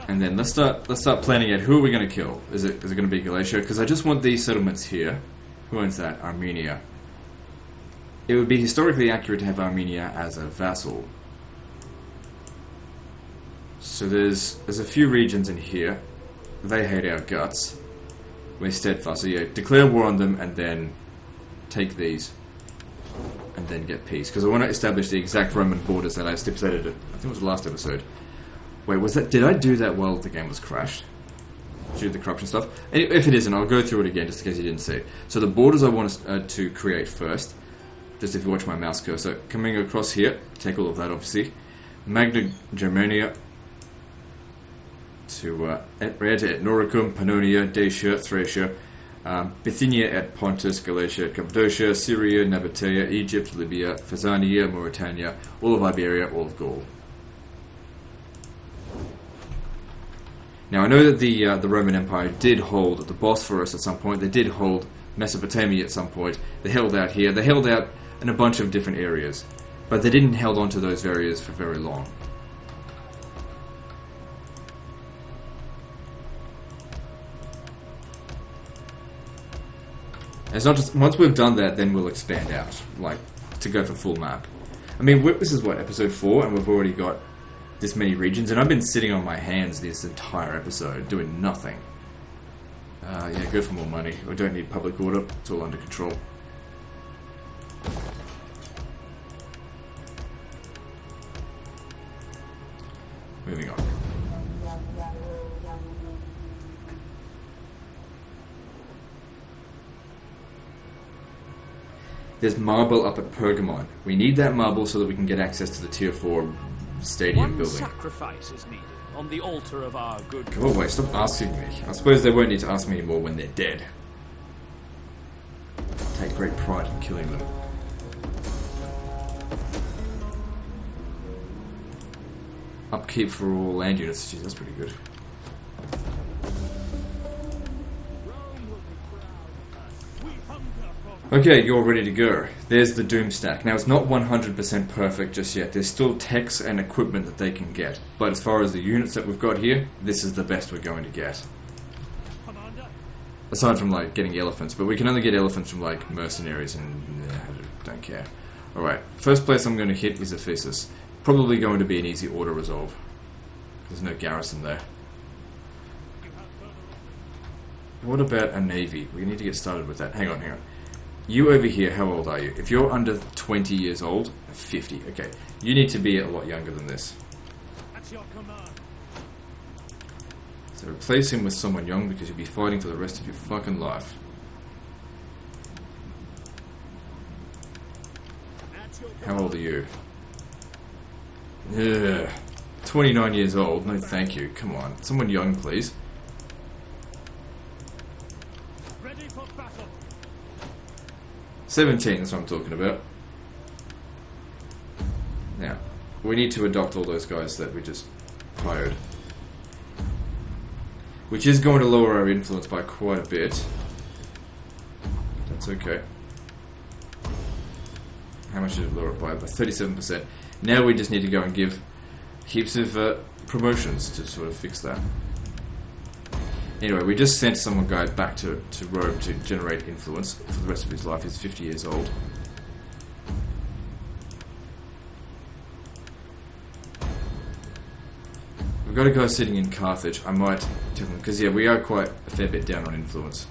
And then let's start planning out who are we going to kill. Is it going to be Galatia? Because I just want these settlements here. Who owns that? Armenia. It would be historically accurate to have Armenia as a vassal. So there's a few regions in here. They hate our guts. We're steadfast. So yeah, declare war on them and then take these. And then get peace. Because I want to establish the exact Roman borders that I stipulated it. I think it was the last episode. Wait, was that? Did I do that while the game was crashed? Do the corruption stuff? And if it isn't, I'll go through it again just in case you didn't see. So the borders I want to create first, just if you watch my mouse cursor, coming across here, take all of that obviously. Magna Germania to Red et Noricum, Pannonia, Dacia, Thracia, Bithynia et Pontus, Galatia, Cappadocia, Syria, Nabatea, Egypt, Libya, Phasania, Mauritania, all of Iberia, all of Gaul. Now I know that the Roman Empire did hold the Bosphorus at some point. They did hold Mesopotamia at some point. They held out here. They held out in a bunch of different areas, but they didn't hold on to those areas for very long. It's not just once we've done that, then we'll expand out, like to go for full map. I mean, this is what, episode 4, and we've already got this many regions, and I've been sitting on my hands this entire episode doing nothing. Yeah, go for more money. We don't need public order. It's all under control. Moving on. There's marble up at Pergamon. We need that marble so that we can get access to the Tier 4 stadium One building. sacrifice is needed on the altar of our good. Go away, stop asking me. I suppose they won't need to ask me anymore when they're dead. I take great pride in killing them. Upkeep for all land units. Jeez, that's pretty good. Okay, you're ready to go. There's the Doom stack. Now, it's not 100% perfect just yet. There's still techs and equipment that they can get. But as far as the units that we've got here, this is the best we're going to get. Aside from, like, getting elephants. But we can only get elephants from, like, mercenaries and... I don't care. Alright, first place I'm going to hit is Ephesus. Probably going to be an easy auto resolve. There's no garrison there. What about a navy? We need to get started with that. Hang on. You over here, how old are you? If you're under 20 years old, 50. Okay, you need to be a lot younger than this. That's your command. So replace him with someone young because you'll be fighting for the rest of your fucking life. How old are you? Ugh. 29 years old. No, thank you. Come on, someone young, please. Ready for battle. 17, that's what I'm talking about. Now, we need to adopt all those guys that we just hired. Which is going to lower our influence by quite a bit. That's okay. How much did it lower it by? By 37%. Now we just need to go and give heaps of promotions to sort of fix that. Anyway, we just sent someone guy back to Rome to generate influence for the rest of his life. He's 50 years old. We've got a guy sitting in Carthage. I might tell him, because yeah, we are quite a fair bit down on influence.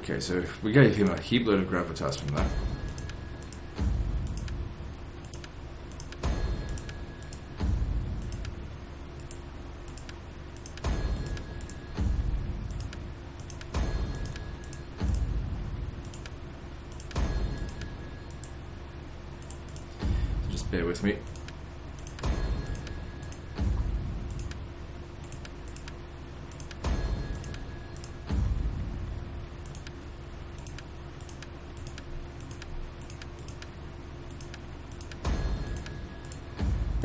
Okay, so we gave him a heap load of gravitas from that. So just bear with me.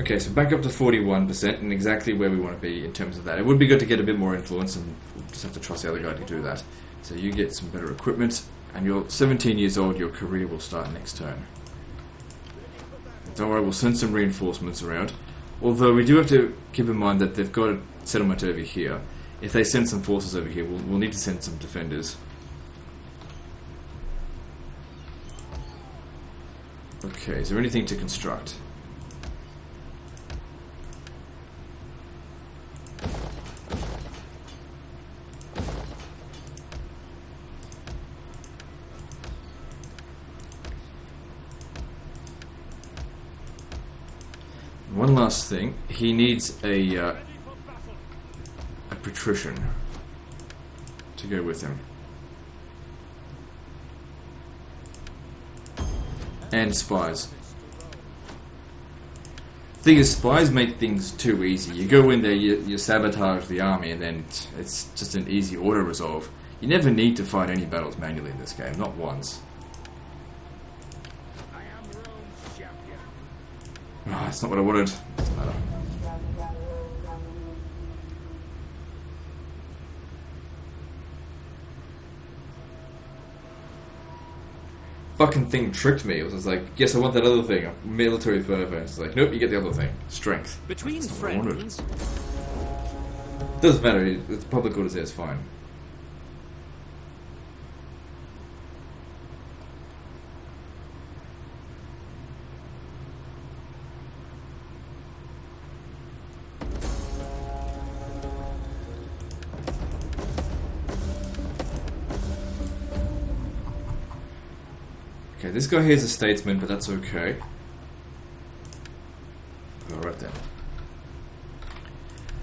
Okay, so back up to 41% and exactly where we want to be in terms of that. It would be good to get a bit more influence and we'll just have to trust the other guy to do that. So you get some better equipment and you're 17 years old, your career will start next turn. Don't worry, we'll send some reinforcements around. Although we do have to keep in mind that they've got a settlement over here. If they send some forces over here, we'll need to send some defenders. Okay, is there anything to construct? One last thing, he needs a patrician to go with him. And spies. Thing is, spies make things too easy. You go in there, you sabotage the army, and then it's just an easy auto-resolve. You never need to fight any battles manually in this game, not once. Oh, that's not what I wanted. Doesn't matter. Fucking thing tricked me. It was like, yes, I want that other thing. Military fervor. It's like, nope, you get the other thing. Strength. Between That's not what I wanted. friends. Doesn't matter. It's public orders there. It's fine. Okay, this guy here is a statesman, but that's okay. Alright then.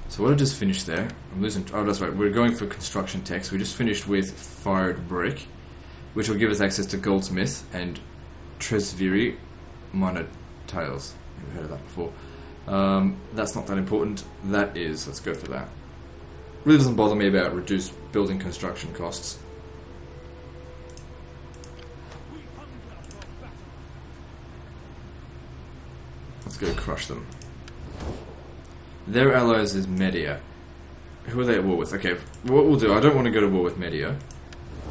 So what I just finished there, I'm losing, oh that's right, we're going for construction techs. We just finished with fired brick, which will give us access to goldsmith and Tresviri minor tails. Never heard of that before. That's not that important. That is, let's go for that. Really doesn't bother me about reduced building construction costs. Let's go crush them. Their allies is Media. Who are they at war with? Okay, what we'll do, I don't want to go to war with Media.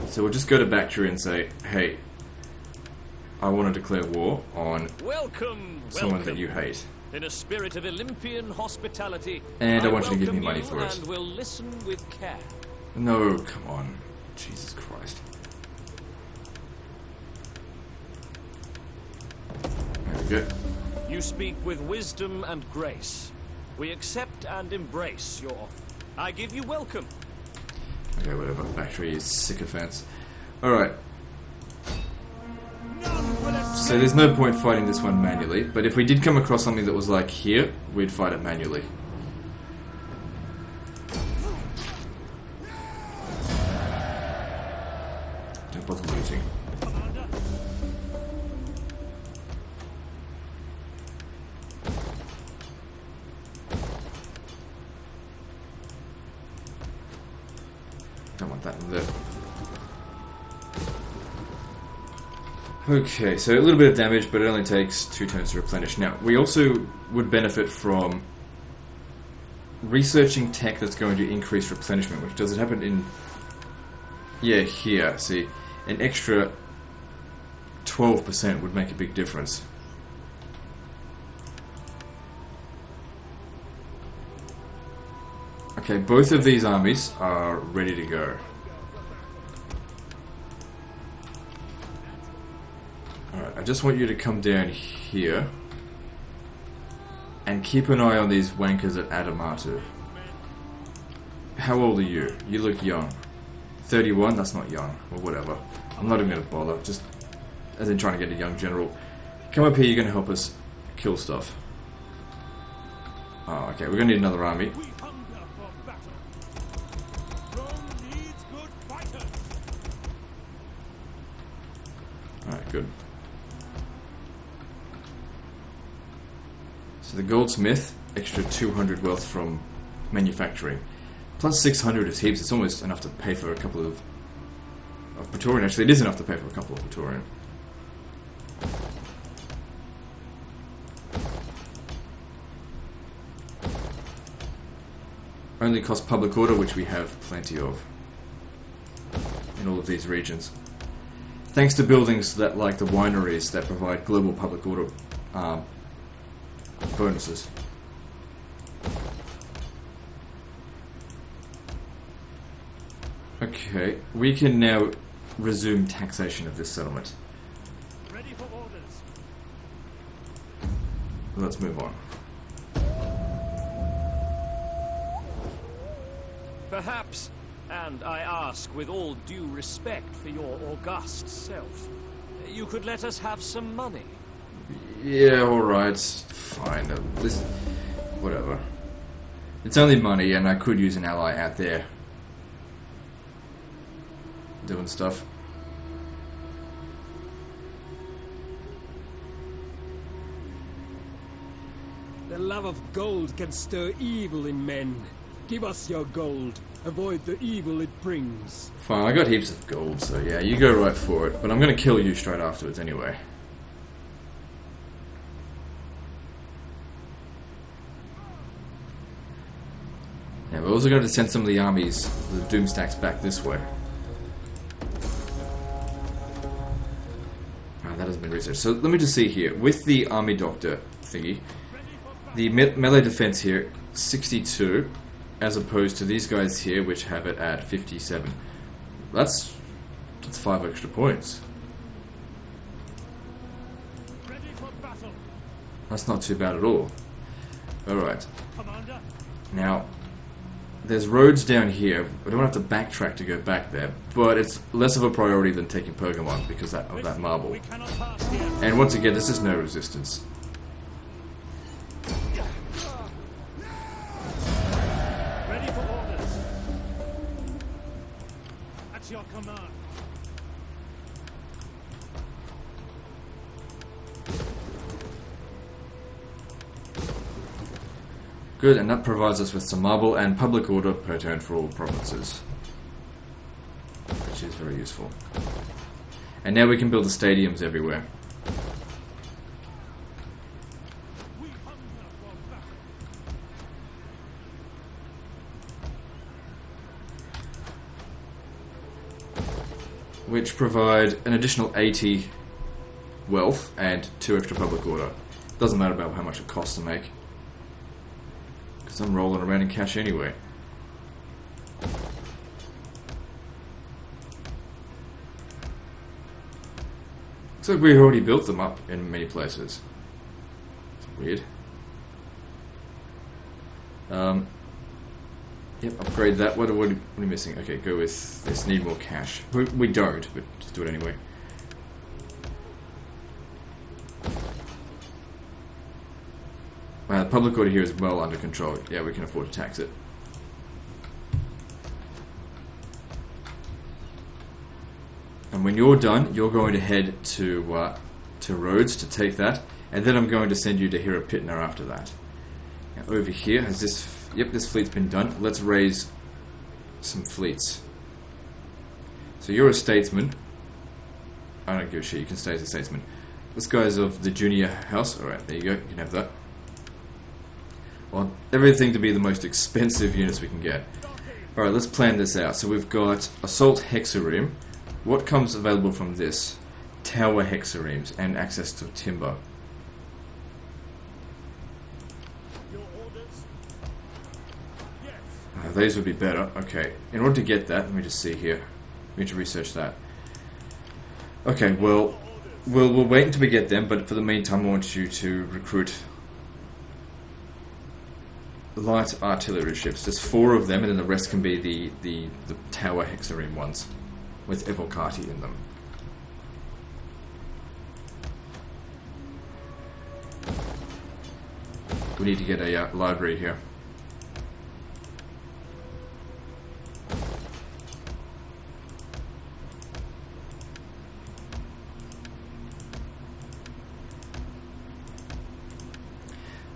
So we'll just go to Bactria and say, hey, I want to declare war on someone that you hate. In a spirit of Olympian hospitality, and I want you to give me money for it. And we'll listen with care. No, come on. Jesus Christ. There we go. You speak with wisdom and grace. We accept and embrace your offer. I give you welcome. Okay, whatever. Bactria is sycophants. Alright. So there's no point fighting this one manually, but if we did come across something that was like here, we'd fight it manually. Don't bother looting. Don't want that in there. Okay, so a little bit of damage, but it only takes 2 turns to replenish. Now, we also would benefit from researching tech that's going to increase replenishment, which doesn't happen in... Yeah, here, see. An extra 12% would make a big difference. Okay, both of these armies are ready to go. Alright, I just want you to come down here and keep an eye on these wankers at Adamatu. How old are you? You look young. 31? That's not young. Or whatever. I'm not even going to bother. Just as in trying to get a young general. Come up here, you're going to help us kill stuff. Oh, okay, we're going to need another army. Alright, good. So the goldsmith, extra 200 wealth from manufacturing. Plus 600 is heaps, it's almost enough to pay for a couple of Praetorian. Actually, it is enough to pay for a couple of Praetorian. Only cost public order, which we have plenty of in all of these regions. Thanks to buildings that, like the wineries, that provide global public order bonuses. Okay, we can now resume taxation of this settlement. Ready for orders. Let's move on. Perhaps, and I ask with all due respect for your august self, you could let us have some money. Yeah, alright. Fine. This... whatever. It's only money, and I could use an ally out there doing stuff. The love of gold can stir evil in men. Give us your gold. Avoid the evil it brings. Fine, I got heaps of gold, so yeah, you go right for it. But I'm gonna kill you straight afterwards anyway. Yeah, we're also going to send some of the armies, the Doomstacks, back this way. That hasn't been researched. So let me just see here. With the army doctor thingy, the melee defense here, 62, as opposed to these guys here, which have it at 57. That's 5 extra points. That's not too bad at all. Alright. Now, there's roads down here. I don't have to backtrack to go back there, but it's less of a priority than taking Pergamon because of that marble. We cannot pass here. And once again, this is no resistance. Ready for orders. At your command. Good, and that provides us with some marble and public order per turn for all provinces, which is very useful. And now we can build the stadiums everywhere. We hunger for battle. Which provide an additional 80 wealth and 2 extra public order. Doesn't matter about how much it costs to make, because I'm rolling around in cash anyway. Looks like we already built them up in many places. It's weird. Yep, upgrade that. What are we missing? Okay, go with this. Need more cash. We don't, but just do it anyway. The public order here is well under control. Yeah, we can afford to tax it. And when you're done, you're going to head to Rhodes to take that, and then I'm going to send you to Hirapitna after that. Now, over here, has this... Yep, this fleet's been done. Let's raise some fleets. So you're a statesman. I don't give a shit, you can stay as a statesman. This guy's of the Junii house. Alright, there you go, you can have that. Well, everything to be the most expensive units we can get. Alright, let's plan this out. So we've got Assault Hexareme. What comes available from this? Tower Hexaremes and access to timber. Your orders. Yes. These would be better. Okay, in order to get that, let me just see here. We need to research that. Okay, well, we'll wait until we get them, but for the meantime I want you to recruit light artillery ships. There's 4 of them, and then the rest can be the tower hexareme ones with Evolcati in them. We need to get a library here.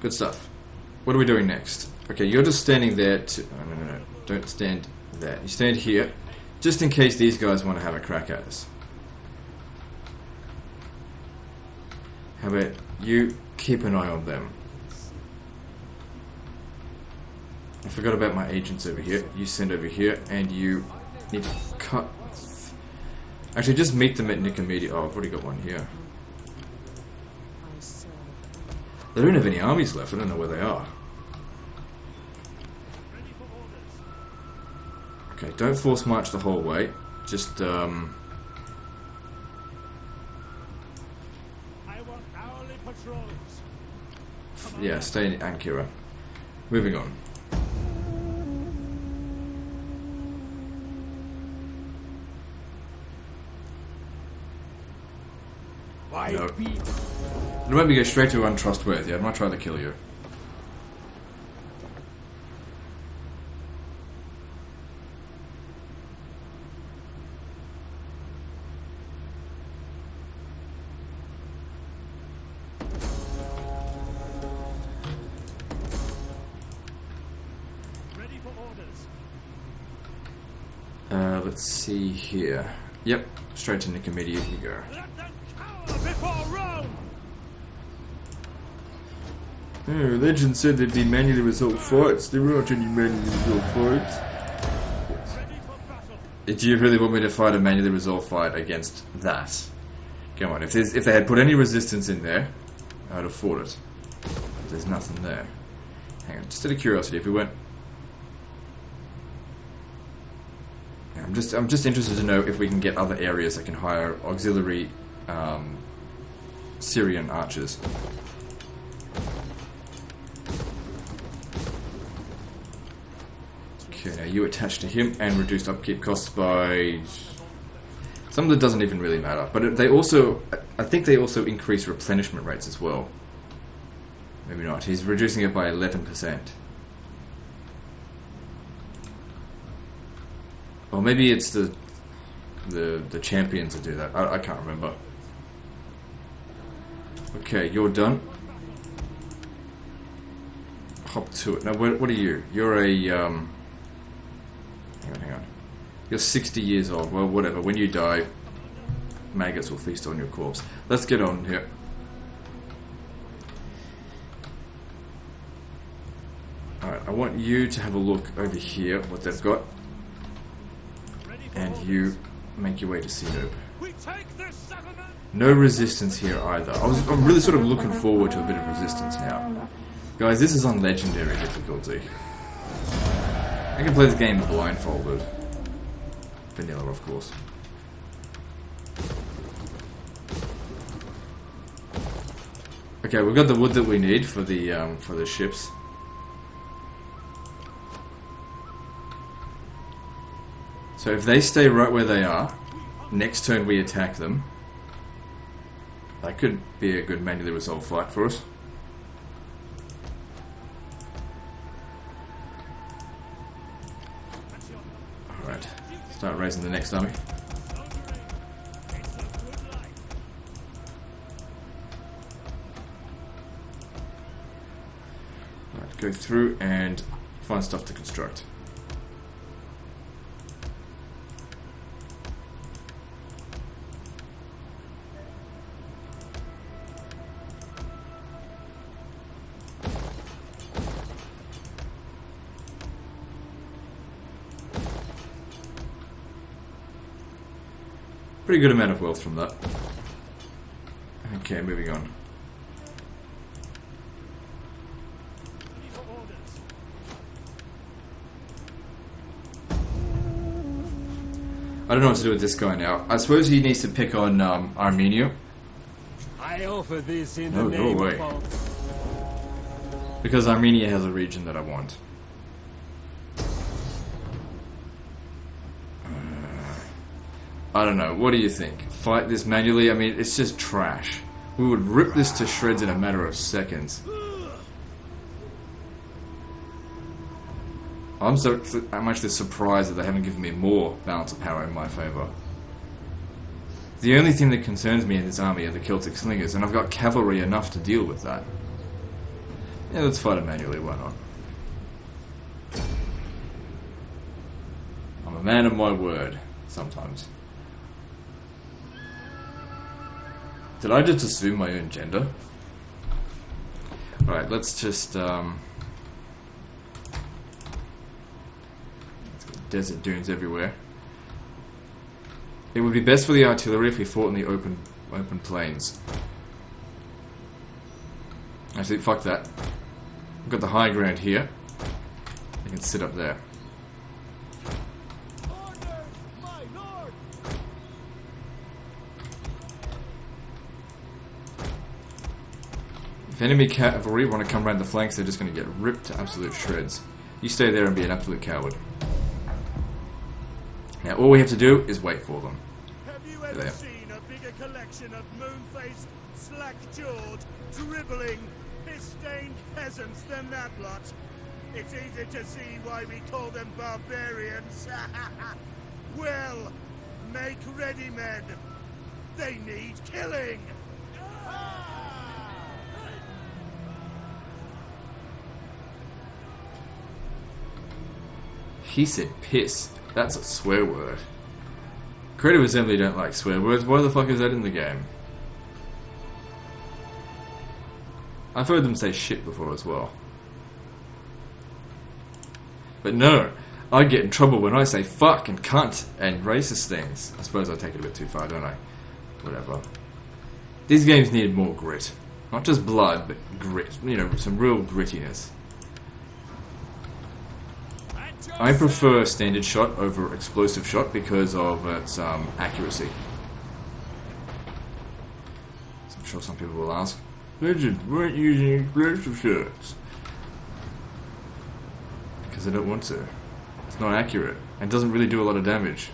Good stuff. What are we doing next? Okay, you're just standing there to... No. Don't stand there. You stand here, just in case these guys want to have a crack at us. How about you keep an eye on them? I forgot about my agents over here. You send over here, and you need to cut... Actually, just meet them at Nicomedia. Oh, I've already got one here. They don't have any armies left. I don't know where they are. Ready for orders. Okay, don't force march the whole way. Just, I want hourly patrols. yeah, stay in Ankara. Moving on. Why No. beat? I'd rather go straight to untrustworthy. I'd much rather kill you. Ready for orders. Let's see here. Yep, straight to Nicomedia you go. Let them cower before Rome. Legend said there'd be manually resolved fights. There aren't any manually resolved fights. Ready for battle. Do you really want me to fight a manually resolved fight against that? Come on, if they had put any resistance in there, I'd have fought it. But there's nothing there. Hang on, just out of curiosity, if we went... I'm just interested to know if we can get other areas that can hire auxiliary Syrian archers. you attach to him and reduced upkeep costs by... Some of it doesn't even really matter. But they also... I think they also increase replenishment rates as well. Maybe not. He's reducing it by 11%. Or maybe it's the champions that do that. I can't remember. Okay, you're done. Hop to it. Now, what are you? You're a... hang on. You're 60 years old. Well, whatever. When you die, maggots will feast on your corpse. Let's get on here. Alright, I want you to have a look over here, what they've got. And you make your way to Sinub. No resistance here either. I'm really sort of looking forward to a bit of resistance now. Guys, this is on legendary difficulty. I can play this game blindfolded. Vanilla, of course. Okay, we've got the wood that we need for the ships. So if they stay right where they are, next turn we attack them. That could be a good manually resolved fight for us. Alright, start raising the next army. Alright, go through and find stuff to construct. Pretty good amount of wealth from that. Okay, moving on. I don't know what to do with this guy now. I suppose he needs to pick on Armenia. I offer this in No, the go name away. of... Because Armenia has a region that I want. I don't know, what do you think? Fight this manually? I mean, it's just trash. We would rip this to shreds in a matter of seconds. I'm actually surprised that they haven't given me more balance of power in my favour. The only thing that concerns me in this army are the Celtic slingers, and I've got cavalry enough to deal with that. Yeah, let's fight it manually, why not? I'm a man of my word, sometimes. Did I just assume my own gender? Alright, let's just, desert dunes everywhere. It would be best for the artillery if we fought in the open plains. Actually, fuck that. We've got the high ground here. I can sit up there. If enemy cavalry want to come around the flanks, they're just going to get ripped to absolute shreds. You stay there and be an absolute coward. Now all we have to do is wait for them. Have you ever seen a bigger collection of moon-faced, slack-jawed, dribbling, piss-stained peasants than that lot? It's easy to see why we call them barbarians. Well, make ready, men. They need killing. He said piss. That's a swear word. Creative Assembly don't like swear words. Why the fuck is that in the game? I've heard them say shit before as well. But no, I get in trouble when I say fuck and cunt and racist things. I suppose I take it a bit too far, don't I? Whatever. These games need more grit. Not just blood, but grit. You know, some real grittiness. I prefer standard shot over explosive shot because of its accuracy. So I'm sure some people will ask, Legend, weren't using explosive shots? Because I don't want to. It's not accurate and doesn't really do a lot of damage.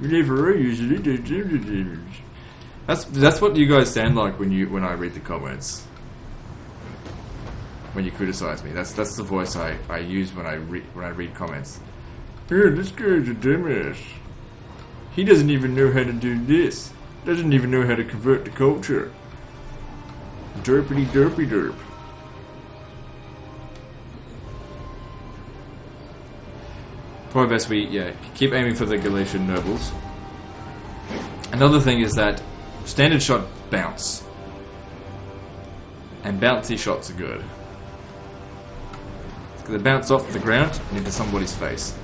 Usually do damage. That's what you guys sound like when I read the comments. When you criticize me, that's the voice I use when I read comments. Oh, this guy's a dumbass. He doesn't even know how to do this. Doesn't even know how to convert the culture. Derpity derpy derp. Probably best we keep aiming for the Galatian nobles. Another thing is that standard shot bounce. And bouncy shots are good. They bounce off the ground and into somebody's face.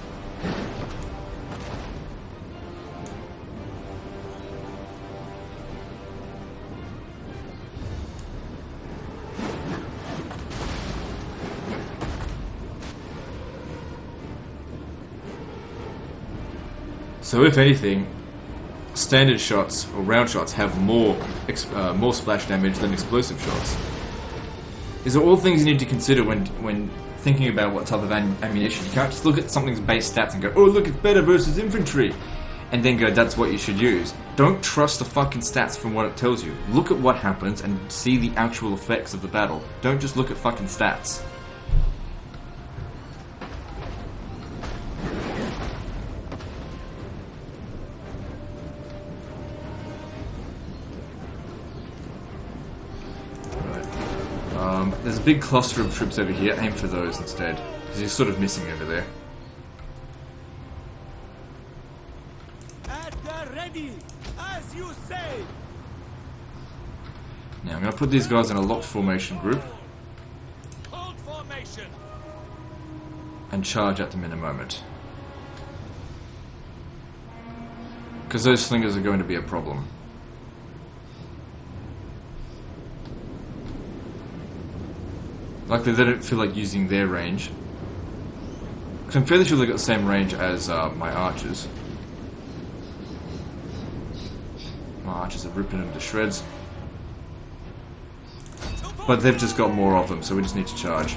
So if anything, standard shots or round shots have more splash damage than explosive shots. These are all things you need to consider when thinking about what type of ammunition. You can't just look at something's base stats and go, oh look, it's better versus infantry, and then go, that's what you should use. Don't trust the fucking stats from what it tells you. Look at what happens and see the actual effects of the battle. Don't just look at fucking stats. There's a big cluster of troops over here. Aim for those instead, because you're sort of missing over there. At the ready, as you say. Now I'm going to put these guys in a locked formation group. Hold formation. And charge at them in a moment. Because those slingers are going to be a problem. Luckily, they don't feel like using their range. Because I'm fairly sure they've got the same range as my archers. My archers are ripping them to shreds. But they've just got more of them, so we just need to charge.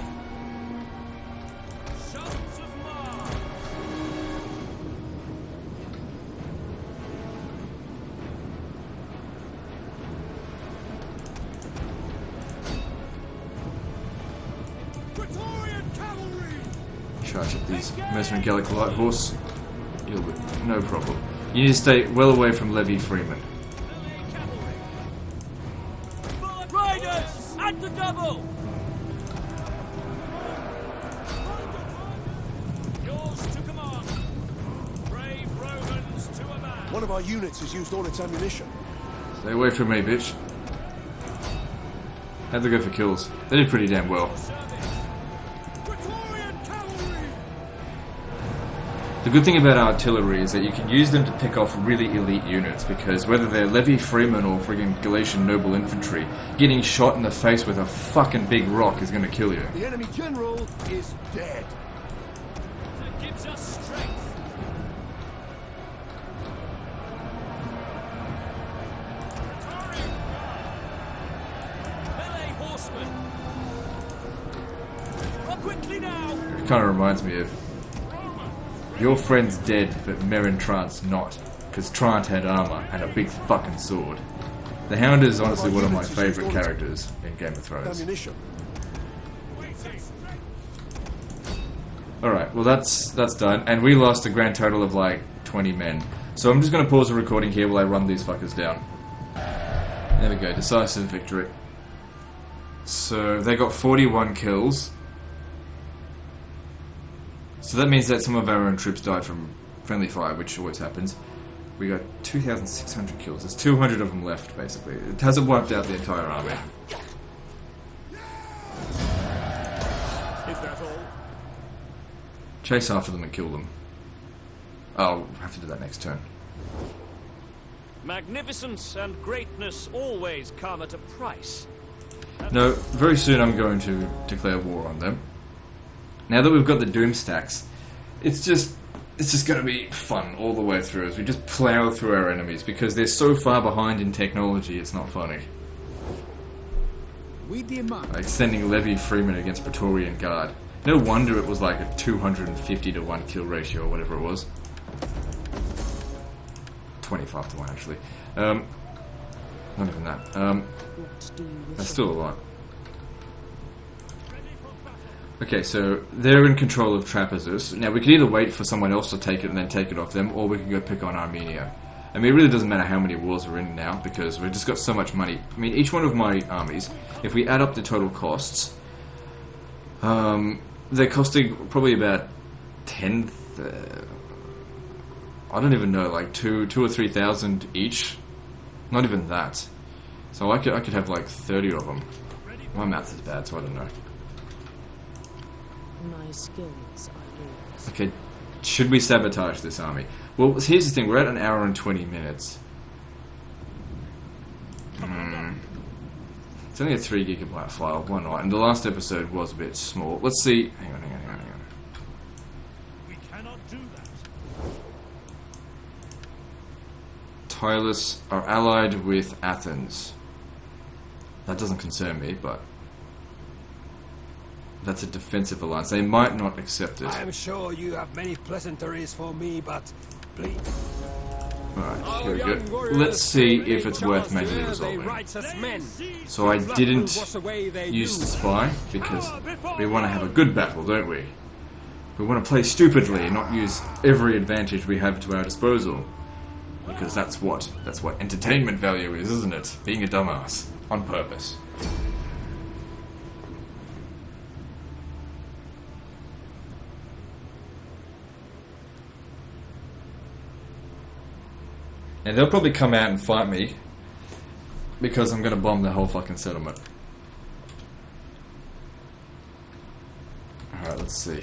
Charge at these mercenary Gallic light horse. You'll be no problem. You need to stay well away from Levy Freeman. Riders at the double. Yours to command. Brave Romans to a man. One of our units has used all its ammunition. Stay away from me, bitch. How'd they go for kills? They did pretty damn well. The good thing about artillery is that you can use them to pick off really elite units, because whether they're Levy Freeman or friggin' Galatian noble infantry, getting shot in the face with a fucking big rock is gonna kill you. The enemy general is dead. That gives us strength. Praetorian Guard. Melee horsemen. Roll quickly now. It kinda reminds me of your friend's dead, but Meryn Trant's not. Because Trant had armor and a big fucking sword. The Hound is honestly one of my favourite characters in Game of Thrones. Alright, well that's done. And we lost a grand total of like 20 men. So I'm just going to pause the recording here while I run these fuckers down. There we go, Decisive Victory. So they got 41 kills. So that means that some of our own troops died from friendly fire, which always happens. We got 2,600 kills. There's 200 of them left, basically. It hasn't wiped out the entire army. Is that all? Chase after them and kill them. I'll have to do that next turn. Magnificence and greatness always come at a price. No, very soon I'm going to declare war on them. Now that we've got the Doom stacks, it's just going to be fun all the way through as we just plow through our enemies, because they're so far behind in technology, it's not funny. We demand. Like sending Levy Freeman against Praetorian Guard. No wonder it was like a 250 to 1 kill ratio or whatever it was. 25 to 1 actually. Not even that. That's still a lot. Okay, so they're in control of Trapezus. Now we could either wait for someone else to take it and then take it off them, or we can go pick on Armenia. I mean, it really doesn't matter how many wars we're in now, because we've just got so much money. I mean, each one of my armies, if we add up the total costs, they're costing probably about 10... I don't even know, like 2 or 3,000 each. Not even that. So I could have like 30 of them. My math is bad, so I don't know. My skills are yours. Okay, should we sabotage this army? Well, here's the thing, we're at an hour and 20 minutes. It's only a 3 gigabyte file, why not? And the last episode was a bit small. Let's see. Hang on. We cannot do that. Tylus are allied with Athens. That doesn't concern me, but that's a defensive alliance. They might not accept it. I am sure you have many pleasantries for me, but please. Alright, here we go. Let's see if it's worth manually resolving. So I didn't use the spy, because we want to have a good battle, don't we? We want to play stupidly and not use every advantage we have to our disposal. Because that's what entertainment value is, isn't it? Being a dumbass. On purpose. And they'll probably come out and fight me because I'm gonna bomb the whole fucking settlement. Alright, let's see.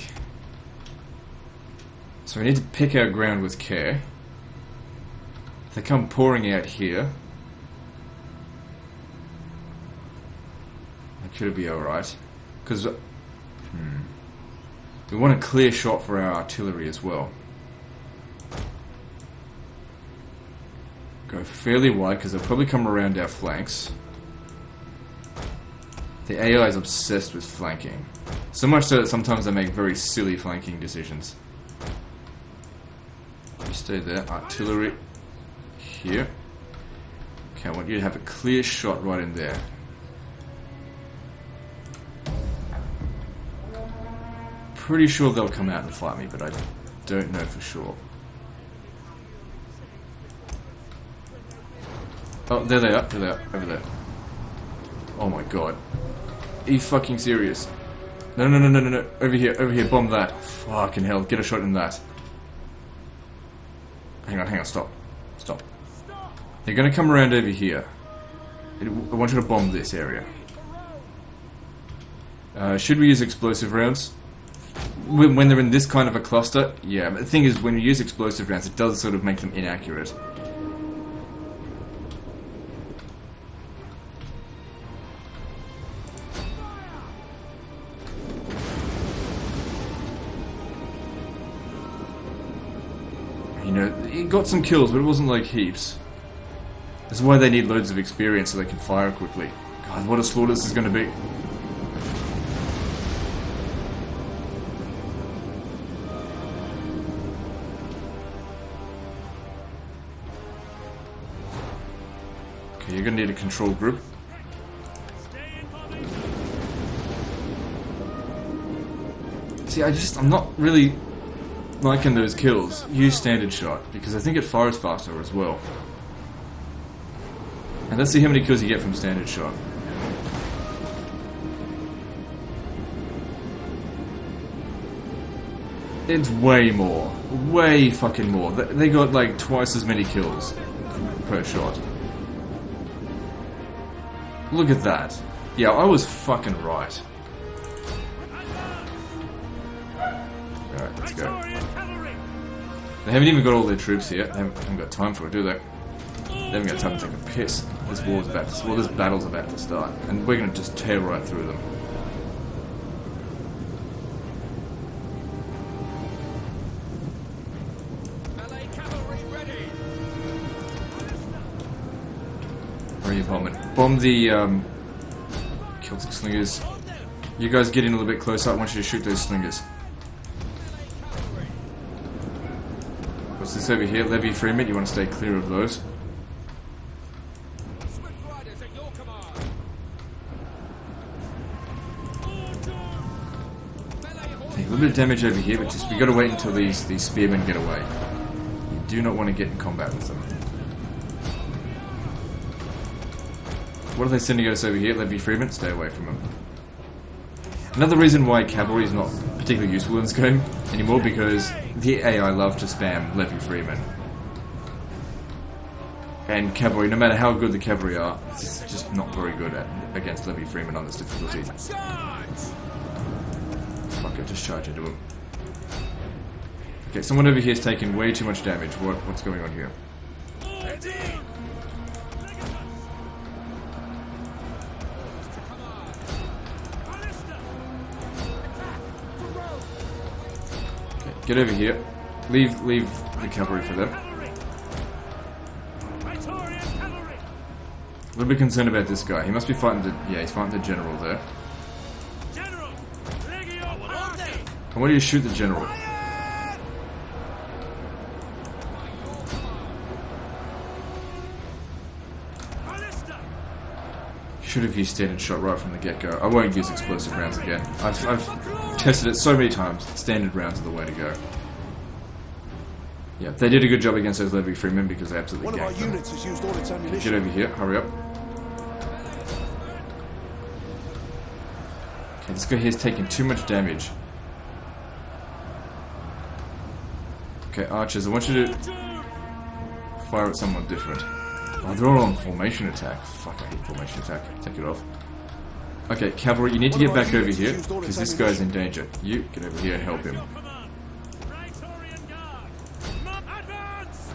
So we need to pick our ground with care. If they come pouring out here, that could be alright. Because we want a clear shot for our artillery as well. Go fairly wide because they'll probably come around our flanks. The AI is obsessed with flanking. So much so that sometimes they make very silly flanking decisions. You stay there. Artillery here. Okay, I want you to have a clear shot right in there. Pretty sure they'll come out and fight me, but I don't know for sure. Oh, there they are, over there. Oh my god. Are you fucking serious? No, over here, bomb that. Fucking hell, get a shot in that. Hang on, stop. They're gonna come around over here. I want you to bomb this area. Should we use explosive rounds? When they're in this kind of a cluster? Yeah, but the thing is, when you use explosive rounds, it does sort of make them inaccurate. You know, it got some kills, but it wasn't like heaps. This is why they need loads of experience so they can fire quickly. God, what a slaughter this is going to be. Okay, you're going to need a control group. See, I'm not really liking those kills. Use standard shot, because I think it fires faster as well. And let's see how many kills you get from standard shot. It's way more. Way fucking more. They got like twice as many kills per shot. Look at that. Yeah, I was fucking right. Alright, let's go. They haven't even got all their troops here. They haven't got time for it, do they? They haven't got time to take a piss. This battle's about to start, and we're gonna just tear right through them. Where are you bombing? Bomb the Celtic slingers. You guys get in a little bit closer. I want you to shoot those slingers. What's this over here? Levy Freeman. You want to stay clear of those. Take a little bit of damage over here, but just we got to wait until these spearmen get away. You do not want to get in combat with them. What are they sending us over here? Levy Freeman. Stay away from them. Another reason why cavalry is not particularly useful in this game anymore, because the AI love to spam Levy Freeman. And cavalry, no matter how good the cavalry are, it's just not very good against Levy Freeman on this difficulty. Fuck it, just charge into him. Okay, someone over here is taking way too much damage. What's going on here? Get over here. Leave the cavalry for them. Praetorian cavalry. A little bit concerned about this guy. He must be fighting the... Yeah, he's fighting the general there. General, Legio I want you to shoot the general. Should have used standard shot right from the get-go. I won't use explosive rounds again. I've tested it so many times. Standard rounds are the way to go. Yeah, they did a good job against those Levy Freemen because they absolutely ganked them. One of our units has used all its ammunition. Get over here, hurry up. Okay, this guy here's taking too much damage. Okay, archers, I want you to fire at someone different. Oh, they're all on formation attack. Fuck, I hate formation attack. Take it off. Okay, cavalry, you need to get back over here, because this guy's in danger. You, get over here and help him. Praetorian Guard. Advance!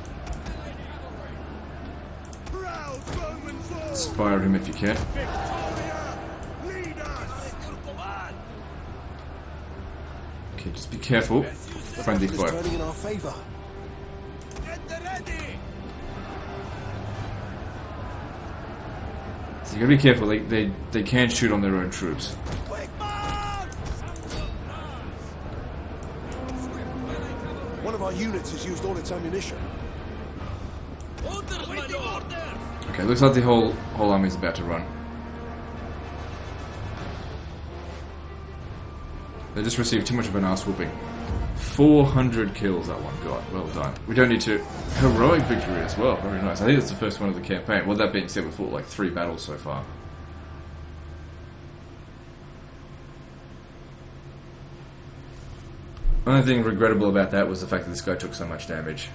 Proud Roman sword! Inspire him if you can. Victoria! Lead us! Okay, just be careful. Friendly It's foe. turning in our favor. So you gotta be careful, they can shoot on their own troops. One of our units has used all its ammunition. Okay, looks like the whole army's about to run. They just received too much of an ass whooping. 400 kills that one got. Well done. We don't need to... Heroic victory as well. Very nice. I think that's the first one of the campaign. Well, that being said, we've fought like 3 battles so far. The only thing regrettable about that was the fact that this guy took so much damage.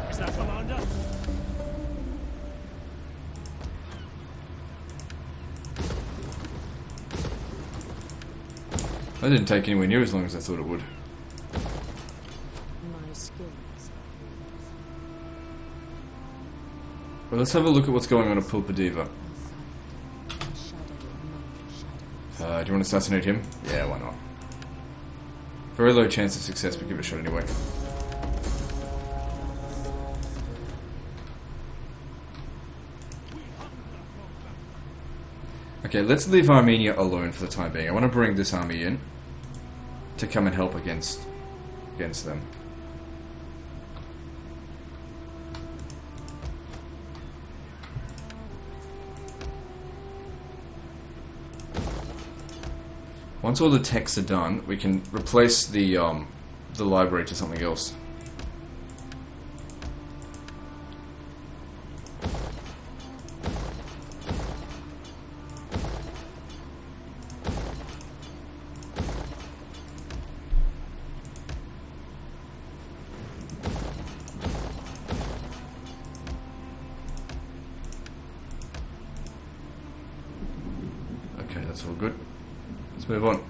Is that commander? That didn't take anywhere near as long as I thought it would. My skills. Well, let's have a look at what's going on at Pulpadiva. Do you want to assassinate him? Yeah, why not? Very low chance of success, but give it a shot anyway. Okay, let's leave Armenia alone for the time being. I want to bring this army in to come and help against them. Once all the texts are done, we can replace the library to something else. Okay, that's all good. Let's move on.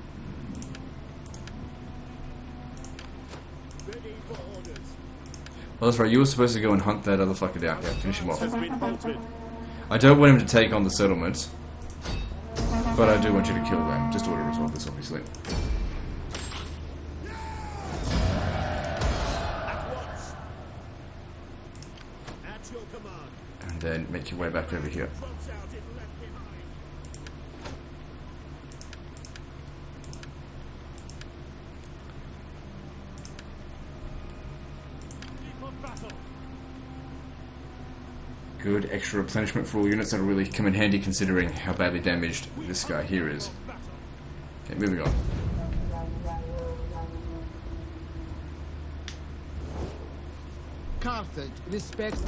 Well, that's right, you were supposed to go and hunt that other fucker down. Yeah, finish him off. I don't want him to take on the settlements, but I do want you to kill them. Just order resolve this, obviously. then make your way back over here. Good extra replenishment for all units. That'll really come in handy considering how badly damaged this guy here is. Okay, moving on. Carthage respects.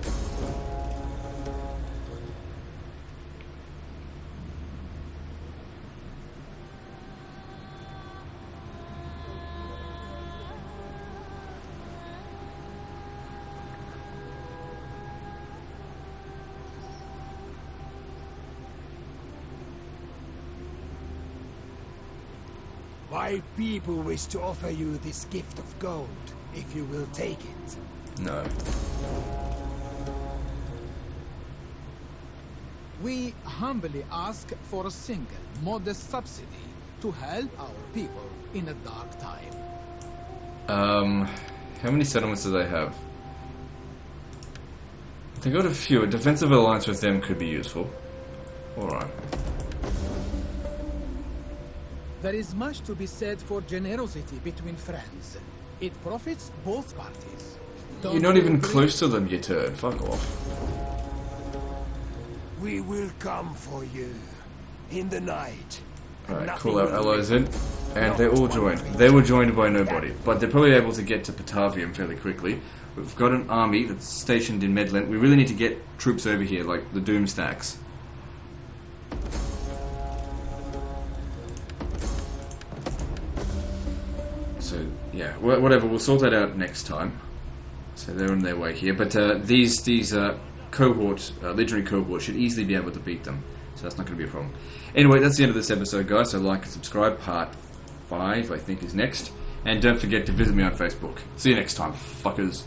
My people wish to offer you this gift of gold, if you will take it. No. We humbly ask for a single, modest subsidy to help our people in a dark time. How many settlements do they have? They got a few. A defensive alliance with them could be useful. Alright. There is much to be said for generosity between friends. It profits both parties. You're not even close to them, you turd. Fuck off. We will come for you in the night. Alright, call our allies in. And they all joined. They were joined by nobody. But they're probably able to get to Patavium fairly quickly. We've got an army that's stationed in Medland. We really need to get troops over here, like the Doom Stacks. So, yeah, whatever. We'll sort that out next time. So they're on their way here. But these cohorts, legionary cohorts, should easily be able to beat them. So that's not going to be a problem. Anyway, that's the end of this episode, guys. So like and subscribe. Part 5, I think, is next. And don't forget to visit me on Facebook. See you next time, fuckers.